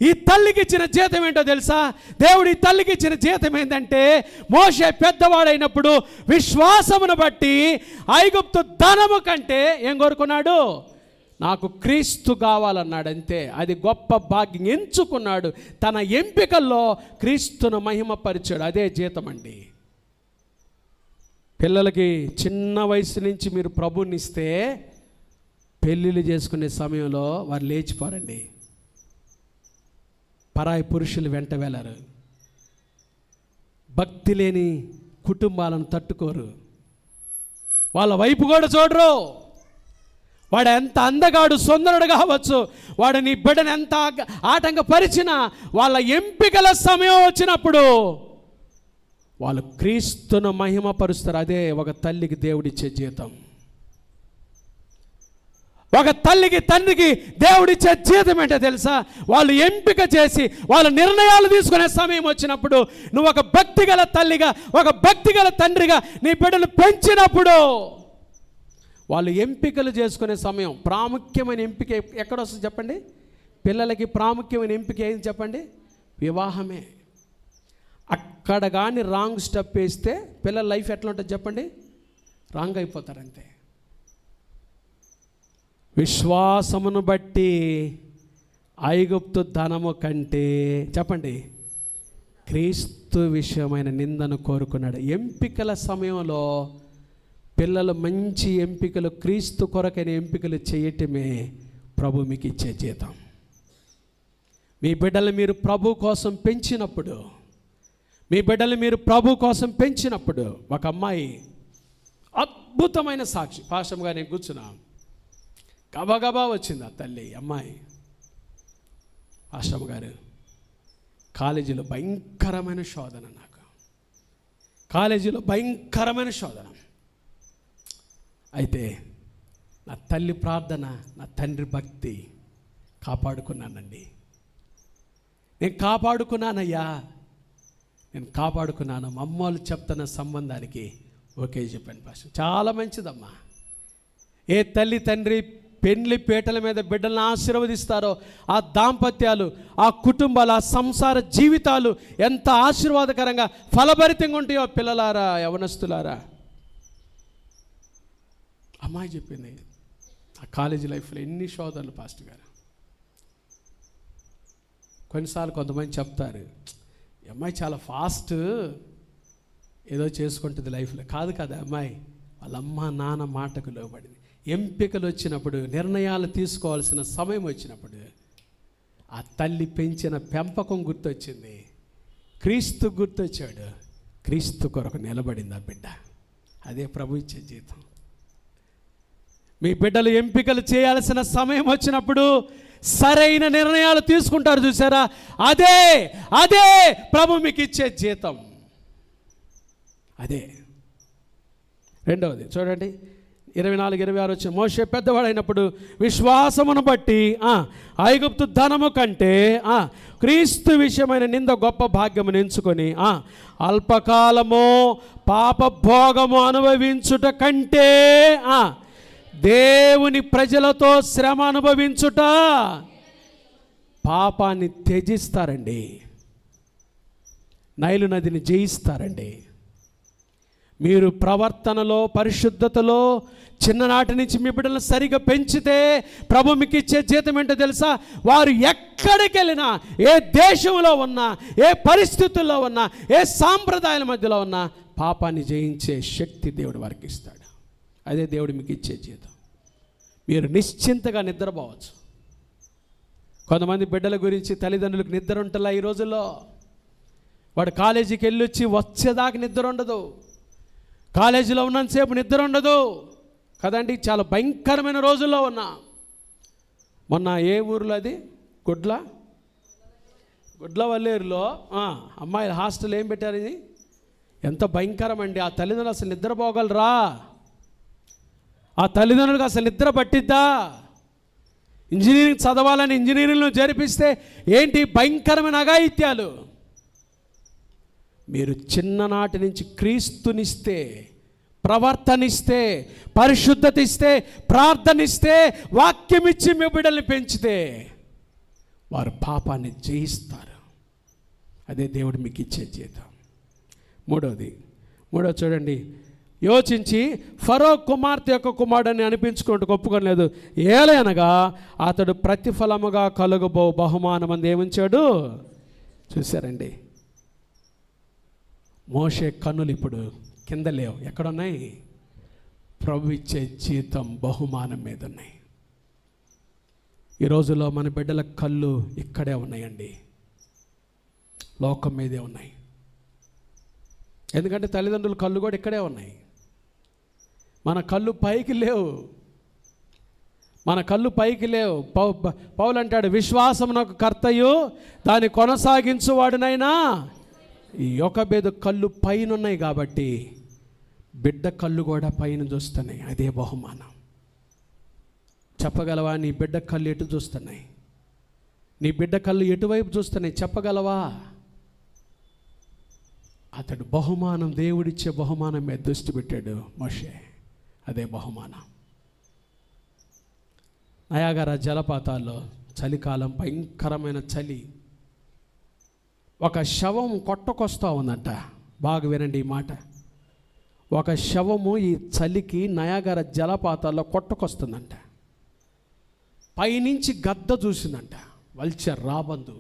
ఈ తల్లికి ఇచ్చిన జీతం ఏంటో తెలుసా? దేవుడు ఈ తల్లికి ఇచ్చిన జీతం ఏంటంటే, మోషే పెద్దవాడైనప్పుడు విశ్వాసమును బట్టి ఐగుప్తు ధనము కంటే ఏం కోరుకున్నాడు? నాకు క్రీస్తు కావాలన్నాడు. అంతే. అది గొప్ప భాగ్యం. ఎంచుకున్నాడు. తన ఎంపికల్లో క్రీస్తును మహిమపరిచాడు. అదే జీతం అండి. పిల్లలకి చిన్న వయసు నుంచి మీరు ప్రభుని ఇస్తే పెళ్ళిళ్ళు చేసుకునే సమయంలో వారు లేచిపోరండి. పరాయి పురుషులు వెంట వెళ్ళరు. భక్తి లేని కుటుంబాలను తట్టుకోరు. వాళ్ళ వైపు కూడా చూడరు. వాడు ఎంత అందగాడు, సుందరుడు కావచ్చు, వాడు నీ బిడ్డను ఎంత ఆటంకపరిచినా వాళ్ళ ఎంపికల సమయం వచ్చినప్పుడు వాళ్ళు క్రీస్తును మహిమపరుస్తారు. అదే ఒక తల్లికి దేవుడిచ్చే జీతం. ఒక తల్లికి తండ్రికి దేవుడిచ్చే జీతం ఏంటో తెలుసా? వాళ్ళు ఎంపిక చేసి వాళ్ళ నిర్ణయాలు తీసుకునే సమయం వచ్చినప్పుడు, నువ్వు ఒక భక్తిగల తల్లిగా, ఒక భక్తిగల తండ్రిగా నీ బిడ్డను పెంచినప్పుడు వాళ్ళు ఎంపికలు చేసుకునే సమయం. ప్రాముఖ్యమైన ఎంపిక ఎక్కడ వస్తుంది చెప్పండి? పిల్లలకి ప్రాముఖ్యమైన ఎంపిక ఏంటి చెప్పండి? వివాహమే. అక్కడ కానీ రాంగ్ స్టెప్ వేస్తే పిల్లల లైఫ్ ఎట్లా ఉంటుంది చెప్పండి? రాంగ్ అయిపోతారు అంతే. విశ్వాసమును బట్టి ఐగుప్తు ధనము కంటే చెప్పండి క్రీస్తు విషయమైన నిందను కోరుకున్నాడు. ఎంపికల సమయంలో పిల్లలు మంచి ఎంపికలు, క్రీస్తు కొరకైన ఎంపికలు చేయటమే ప్రభు మీకు ఇచ్చే జీతం. మీ బిడ్డలు మీరు ప్రభు కోసం పెంచినప్పుడు, మీ బిడ్డలు మీరు ప్రభు కోసం పెంచినప్పుడు, ఒక అమ్మాయి అద్భుతమైన సాక్షి. పాశంగా నేను కూర్చున్నా, గబగబా వచ్చింది ఆ తల్లి అమ్మాయి. పాశం గారు, కాలేజీలో భయంకరమైన శోధన, నాకు కాలేజీలో భయంకరమైన శోధన. అయితే నా తల్లి ప్రార్థన, నా తండ్రి భక్తి కాపాడుకున్నానండి. నేను కాపాడుకున్నానయ్యా, నేను కాపాడుకున్నాను. మా అమ్మోళ్ళు చెప్తున్న సంబంధానికి ఓకే చెప్పాను. పాస్టర్ చాలా మంచిదమ్మా. ఏ తల్లి తండ్రి పెండ్లి పీటల మీద బిడ్డలను ఆశీర్వదిస్తారో ఆ దాంపత్యాలు, ఆ కుటుంబాలు, ఆ సంసార జీవితాలు ఎంత ఆశీర్వాదకరంగా ఫలభరితంగా ఉంటాయో పిల్లలారా, యవనస్తులారా. అమ్మాయి చెప్పింది, ఆ కాలేజీ లైఫ్లో ఎన్ని శోధనలు పాస్టర్ గారు. కొన్నిసార్లు కొంతమంది చెప్తారు, ఈ అమ్మాయి చాలా ఫాస్ట్, ఏదో చేసుకుంటుంది లైఫ్లో. కాదు కదా, అమ్మాయి వాళ్ళ అమ్మ నాన్న మాటకు లోబడింది. ఎంపికలు వచ్చినప్పుడు, నిర్ణయాలు తీసుకోవాల్సిన సమయం వచ్చినప్పుడు ఆ తల్లి పెంచిన పెంపకం గుర్తొచ్చింది, క్రీస్తు గుర్తొచ్చాడు, క్రీస్తు కొరకు నిలబడింది ఆ బిడ్డ. అదే ప్రభు ఇచ్చే జీతం. మీ బిడ్డలు ఎంపికలు చేయాల్సిన సమయం వచ్చినప్పుడు సరైన నిర్ణయాలు తీసుకుంటారు చూసారా, అదే అదే ప్రభు మీకు ఇచ్చే జీతం. అదే. రెండవది చూడండి, 24-26 వచ్చి, మోషే పెద్దవాడైనప్పుడు విశ్వాసమును బట్టి ఐగుప్తు ధనము కంటే క్రీస్తు విషయమైన నింద గొప్ప భాగ్యమును ఎంచుకొని అల్పకాలము పాపభోగము అనుభవించుట కంటే దేవుని ప్రజలతో శ్రమ అనుభవించుట, పాపాన్ని త్యజిస్తారండి, నైలు నదిని జయిస్తారండి. మీరు ప్రవర్తనలో, పరిశుద్ధతలో చిన్ననాటి నుంచి మీ బిడ్డలను సరిగా పెంచితే ప్రభు మీకు ఇచ్చే జీతం ఏంటో తెలుసా? వారు ఎక్కడికి వెళ్ళినా, ఏ దేశంలో ఉన్నా, ఏ పరిస్థితుల్లో ఉన్నా, ఏ సాంప్రదాయాల మధ్యలో ఉన్నా పాపాన్ని జయించే శక్తి దేవుడు వారికి ఇస్తాడు. అదే దేవుడు మీకు ఇచ్చే జీతం. మీరు నిశ్చింతగా నిద్రపోవచ్చు. కొంతమంది బిడ్డల గురించి తల్లిదండ్రులకు నిద్ర ఉంటలా ఈ రోజుల్లో. వాడు కాలేజీకి వెళ్ళొచ్చి వచ్చేదాకా నిద్ర ఉండదు, కాలేజీలో ఉన్నంతసేపు నిద్ర ఉండదు కదండి. చాలా భయంకరమైన రోజుల్లో ఉన్నా. మొన్న ఏ ఊరిలో అది, గుడ్లవల్లేరులో అమ్మాయిల హాస్టల్ ఏం పెట్టారు, ఇది ఎంత భయంకరం అండి. ఆ తల్లిదండ్రులు అసలు నిద్రపోగలరా? ఆ తల్లిదండ్రులకు అసలు నిద్ర పట్టిద్దా? ఇంజనీరింగ్ చదవాలని ఇంజనీరింగ్లో జరిపిస్తే ఏంటి భయంకరమైన అఘాయిత్యాలు. మీరు చిన్ననాటి నుంచి క్రీస్తునిస్తే, ప్రవర్తనిస్తే, పరిశుద్ధత ఇస్తే, ప్రార్థనిస్తే, వాక్యం ఇచ్చి మీ బిడ్డల్ని పెంచితే వారు పాపాన్ని జయిస్తారు. అదే దేవుడు మీకు ఇచ్చే జీతం. మూడోది చూడండి, యోచించి ఫరో కుమార్తె యొక్క కుమారుడని అనిపించుకుంటూ ఒప్పుకోలేదు. ఏలయనగా అతడు ప్రతిఫలముగా కలుగబో బహుమానం అంది ఏముంచాడు చూశారండి. మోషే కన్నులు ఇప్పుడు కింద లేవు, ఎక్కడున్నాయి? ప్రభు ఇచ్చే జీతం బహుమానం మీద ఉన్నాయి. ఈ రోజుల్లో మన బిడ్డల కళ్ళు ఇక్కడే ఉన్నాయండి, లోకం మీదే ఉన్నాయి. ఎందుకంటే తల్లిదండ్రుల కళ్ళు కూడా ఇక్కడే ఉన్నాయి. మన కళ్ళు పైకి లేవు, మన కళ్ళు పైకి లేవు. పౌలు అంటాడు, విశ్వాసమునకు కర్తయు దాన్ని కొనసాగించువాడునైనా ఈ యొకోబేదు కళ్ళు పైన ఉన్నాయి కాబట్టి బిడ్డ కళ్ళు కూడా పైన చూస్తున్నాయి. అదే బహుమానం. చెప్పగలవా? నీ బిడ్డ కళ్ళు ఎటు చూస్తున్నాయి? నీ బిడ్డ కళ్ళు ఎటువైపు చూస్తున్నాయి చెప్పగలవా? అతడు బహుమానం, దేవుడిచ్చే బహుమానం మీద దృష్టి పెట్టాడు మోషే. అదే బహుమానం. నయాగరా జలపాతాల్లో చలికాలం, భయంకరమైన చలి. ఒక శవం కొట్టకొస్తా ఉందంట. బాగా వినండి ఈ మాట. ఒక శవము ఈ చలికి నయాగరా జలపాతాల్లో కొట్టకొస్తుందంట. పైనుంచి గద్ద చూసిందంట, వల్చర్ రాబందు.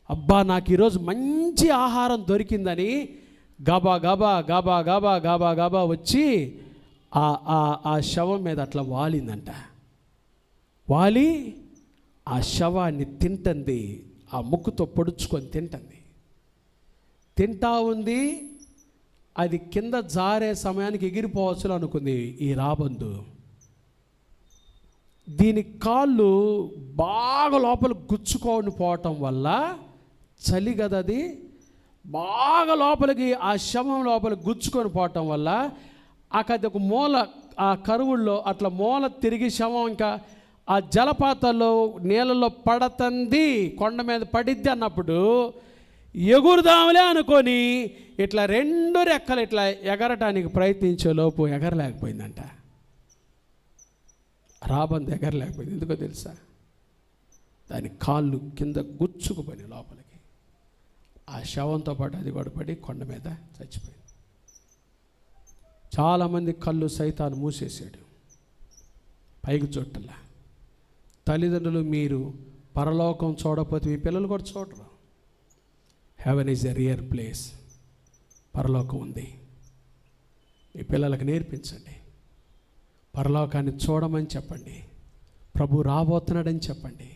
అబ్బా, నాకు ఈరోజు మంచి ఆహారం దొరికిందని గబా గబా గబా గబా గబా గబా వచ్చి ఆ శవం మీద అట్లా వాలిందంట. వాలి ఆ శవాన్ని తింటుంది, ఆ ముక్కుతో పొడుచుకొని తింటుంది. తింటా ఉంది. అది కింద జారే సమయానికి ఎగిరిపోవచ్చు అనుకుంది ఈ రాబందు. దీని కాళ్ళు బాగా లోపల గుచ్చుకొని పోవటం వల్ల, చలి కదా అది, బాగా లోపలికి ఆ శవం లోపల గుచ్చుకొని పోవటం వల్ల అది ఒక మూల, ఆ కరువుల్లో అట్లా మూల తిరిగి శవం ఇంకా ఆ జలపాతాల్లో నీళ్ళలో పడుతుంది, కొండ మీద పడిద్ది అన్నప్పుడు ఎగురుదాములే అనుకొని ఇట్లా రెండు రెక్కలు ఇట్లా ఎగరటానికి ప్రయత్నించే లోపు ఎగరలేకపోయిందంట. రాబందు ఎగరలేకపోయింది. ఎందుకో తెలుసా? దాని కాళ్ళు కింద గుచ్చుకుపోయి లోపలికి. ఆ శవంతో పాటు అది కూడా పడి కొండ మీద చచ్చిపోయింది. చాలామంది కళ్ళు సైతాను మూసేసాడు, పైకి చూడటంలా. తల్లిదండ్రులు, మీరు పరలోకం చూడకపోతే మీ పిల్లలు కూడా చూడరు. Heaven is a real place. పరలోకం ఉంది. మీ పిల్లలకు నేర్పించండి. పరలోకాన్ని చూడమని చెప్పండి. ప్రభు రాబోతున్నాడని చెప్పండి.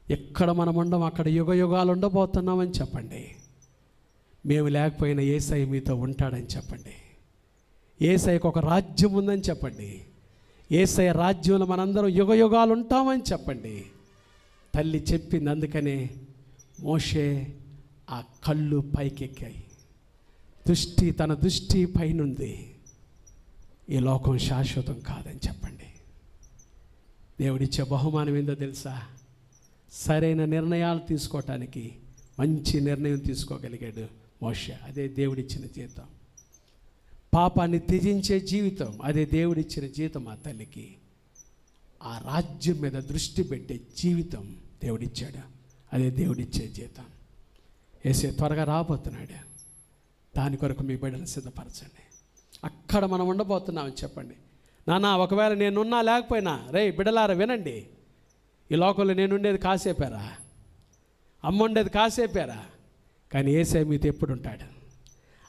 ఎక్కడ మనం ఉండం అక్కడ యుగ యుగాలు ఉండబోతున్నామని చెప్పండి. మేము లేకపోయినా యేసయ్య మీతో ఉంటాడని చెప్పండి. యేసయ్యకు ఒక రాజ్యం ఉందని చెప్పండి. యేసయ్య రాజ్యంలో మనందరం యుగ యుగాలు ఉంటామని చెప్పండి. తల్లి చెప్పింది. అందుకనే మోషే ఆ కళ్ళు పైకెక్కాయి. తన దృష్టి పైనుంది. ఈ లోకం శాశ్వతం కాదని చెప్పండి. దేవుడిచ్చే బహుమానం ఏందో తెలుసా? సరైన నిర్ణయాలు తీసుకోవటానికి మంచి నిర్ణయం తీసుకోగలిగాడు మోషే. అదే దేవుడిచ్చిన జీతం. పాపాన్ని త్యజించే జీవితం, అదే దేవుడిచ్చిన జీతం. ఆ తల్లికి ఆ రాజ్యం మీద దృష్టి పెట్టే జీవితం దేవుడిచ్చాడు. అదే దేవుడిచ్చే జీతం. యేసే త్వరగా రాబోతున్నాడు. దాని కొరకు మీ బిడ్డను సిద్ధపరచండి. అక్కడ మనం ఉండబోతున్నామని చెప్పండి. నాన్న, ఒకవేళ నేనున్నా లేకపోయినా, రే బిడ్డలారా వినండి, ఈ లోకంలో నేనుండేది కాసేపారా, అమ్మ ఉండేది కాసేపారా, కానీ యేసే మీతో ఎప్పుడు ఉంటాడు.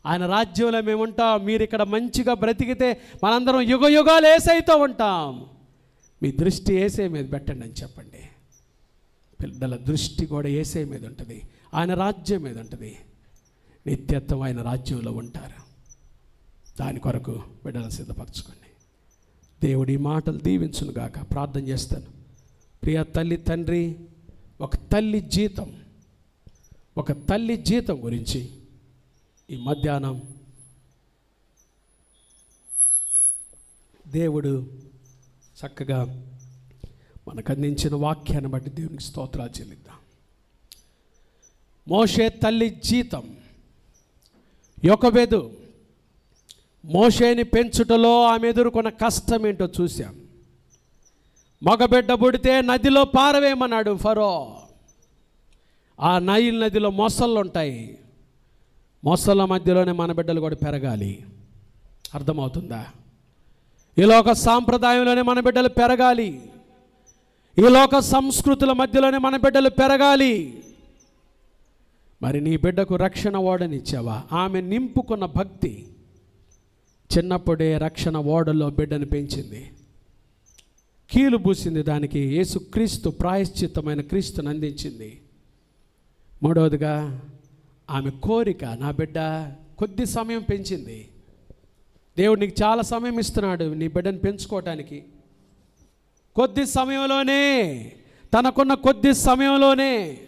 ఆయన రాజ్యంలో మేము ఉంటాం. మీరు ఇక్కడ మంచిగా బ్రతికితే మనందరం యుగ యుగాలు యేసయ్యతో ఉంటాం. మీ దృష్టి యేసయ్య మీద పెట్టండి అని చెప్పండి. పిల్లల దృష్టి కూడా యేసయ్య మీద ఉంటుంది. ఆయన రాజ్యం మీద ఉంటుంది. నిత్యత్వం ఆయన రాజ్యంలో ఉంటారు. దాని కొరకు బిడ్డలను సిద్ధపరచుకోండి. దేవుడి మాటలు దీవించునుగాక. ప్రార్థన చేస్తాను. ప్రియ తల్లి, తండ్రి, ఒక తల్లి జీతం గురించి ఈ మధ్యాహ్నం దేవుడు చక్కగా మనకు అందించిన వాక్యాన్ని బట్టి దేవునికి స్తోత్రాలు చెల్లిద్దాం. మోషే తల్లి జీతం. యొకోబేదు మోషేని పెంచుటలో ఆమె ఎదుర్కొన్న కష్టం ఏంటో చూశాం. మగబిడ్డ పుడితే నదిలో పారవేయమన్నాడు ఫరో. ఆ నైల్ నదిలో మొసళ్ళు ఉంటాయి. మొసళ్ళ మధ్యలోనే మన బిడ్డలు కూడా పెరగాలి. అర్థమవుతుందా? ఈ లోక సాంప్రదాయంలోనే మన బిడ్డలు పెరగాలి. ఈ లోక సంస్కృతుల మధ్యలోనే మన బిడ్డలు పెరగాలి. మరి నీ బిడ్డకు రక్షణ ఓడనిచ్చావా? ఆమె నింపుకున్న భక్తి చిన్నప్పుడే రక్షణ ఓడలో బిడ్డను పెంచింది. కీలు పూసింది. దానికి యేసుక్రీస్తు ప్రాయశ్చిత్తమైన క్రీస్తుని అందించింది. మూడవదిగా ఆమె కోరిక, నా బిడ్డ కొద్ది సమయం పెంచింది. దేవుడు నీకు చాలా సమయం ఇస్తున్నాడు నీ బిడ్డను పెంచుకోవటానికి. కొద్ది సమయంలోనే, తనకున్న కొద్ది సమయంలోనే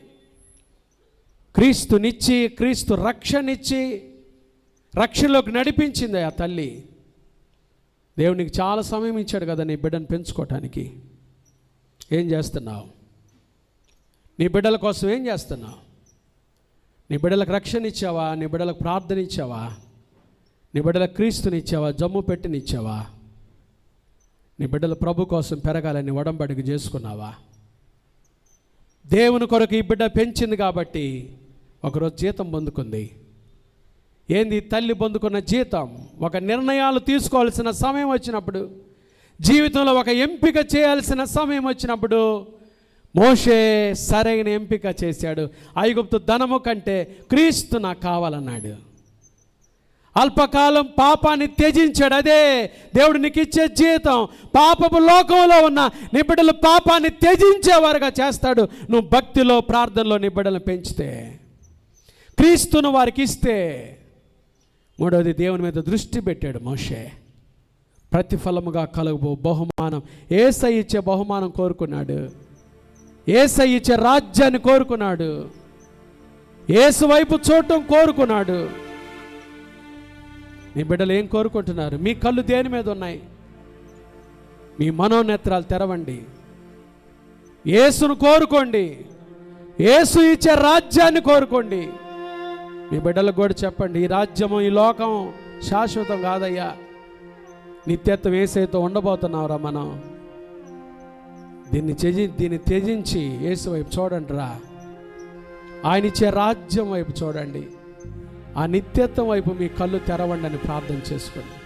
క్రీస్తునిచ్చి, క్రీస్తు రక్షణిచ్చి, రక్షణలోకి నడిపించింది ఆ తల్లి. దేవుడు నీకు చాలా సమయం ఇచ్చాడు కదా నీ బిడ్డను పెంచుకోవటానికి. ఏం చేస్తున్నావు? నీ బిడ్డల కోసం ఏం చేస్తున్నావు? నీ బిడ్డలకు రక్షణ ఇచ్చావా? నీ బిడ్డలకు ప్రార్థన ఇచ్చావా? నీ బిడ్డలకు క్రీస్తునిచ్చావా? జమ్ము పెట్టినిచ్చావా? నీ బిడ్డల ప్రభు కోసం పెరగాలని ఒడంబడిక చేసుకున్నావా? దేవుని కొరకు ఈ బిడ్డ పెంచింది కాబట్టి ఒకరోజు జీతం పొందుకుంది. ఏంది తల్లి పొందుకున్న జీతం? ఒక నిర్ణయాలు తీసుకోవాల్సిన సమయం వచ్చినప్పుడు, జీవితంలో ఒక ఎంపిక చేయాల్సిన సమయం వచ్చినప్పుడు మోషే సరైన ఎంపిక చేశాడు. ఐగుప్తు ధనము కంటే క్రీస్తు నాకు కావాలన్నాడు. అల్పకాలం పాపాన్ని త్యజించాడు. అదే దేవుడు నీకు ఇచ్చే జీతం. పాపపు లోకంలో ఉన్న నీ బిడ్డలు పాపాన్ని త్యజించేవారుగా చేస్తాడు నువ్వు భక్తిలో, ప్రార్థనలో నీ బిడ్డలను పెంచితే, క్రీస్తును వారికి ఇస్తే. మూడవది, దేవుని మీద దృష్టి పెట్టాడు మోషే. ప్రతిఫలముగా కలుగు బహుమానం, యేసయ్య ఇచ్చే బహుమానం కోరుకున్నాడు. యేసయ్య ఇచ్చే రాజ్యాన్ని కోరుకున్నాడు. యేసు వైపు చూడటం కోరుకున్నాడు. మీ బిడ్డలు ఏం కోరుకుంటున్నారు? మీ కళ్ళు దేని మీద ఉన్నాయి? మీ మనోనేత్రాలు తెరవండి. యేసును కోరుకోండి. యేసు ఇచ్చే రాజ్యాన్ని కోరుకోండి. మీ బిడ్డలకు కూడా చెప్పండి, ఈ రాజ్యము, ఈ లోకం శాశ్వతం కాదయ్యా. నిత్యత్వం యేసుతో ఉండబోతున్నావురా మనం. దీన్ని త్యజించి యేసు వైపు చూడండి రా. ఆయన ఇచ్చే రాజ్యం వైపు చూడండి. ఆ నిత్యత్వం వైపు మీ కళ్ళు తెరవండి అని ప్రార్థన చేసుకోండి.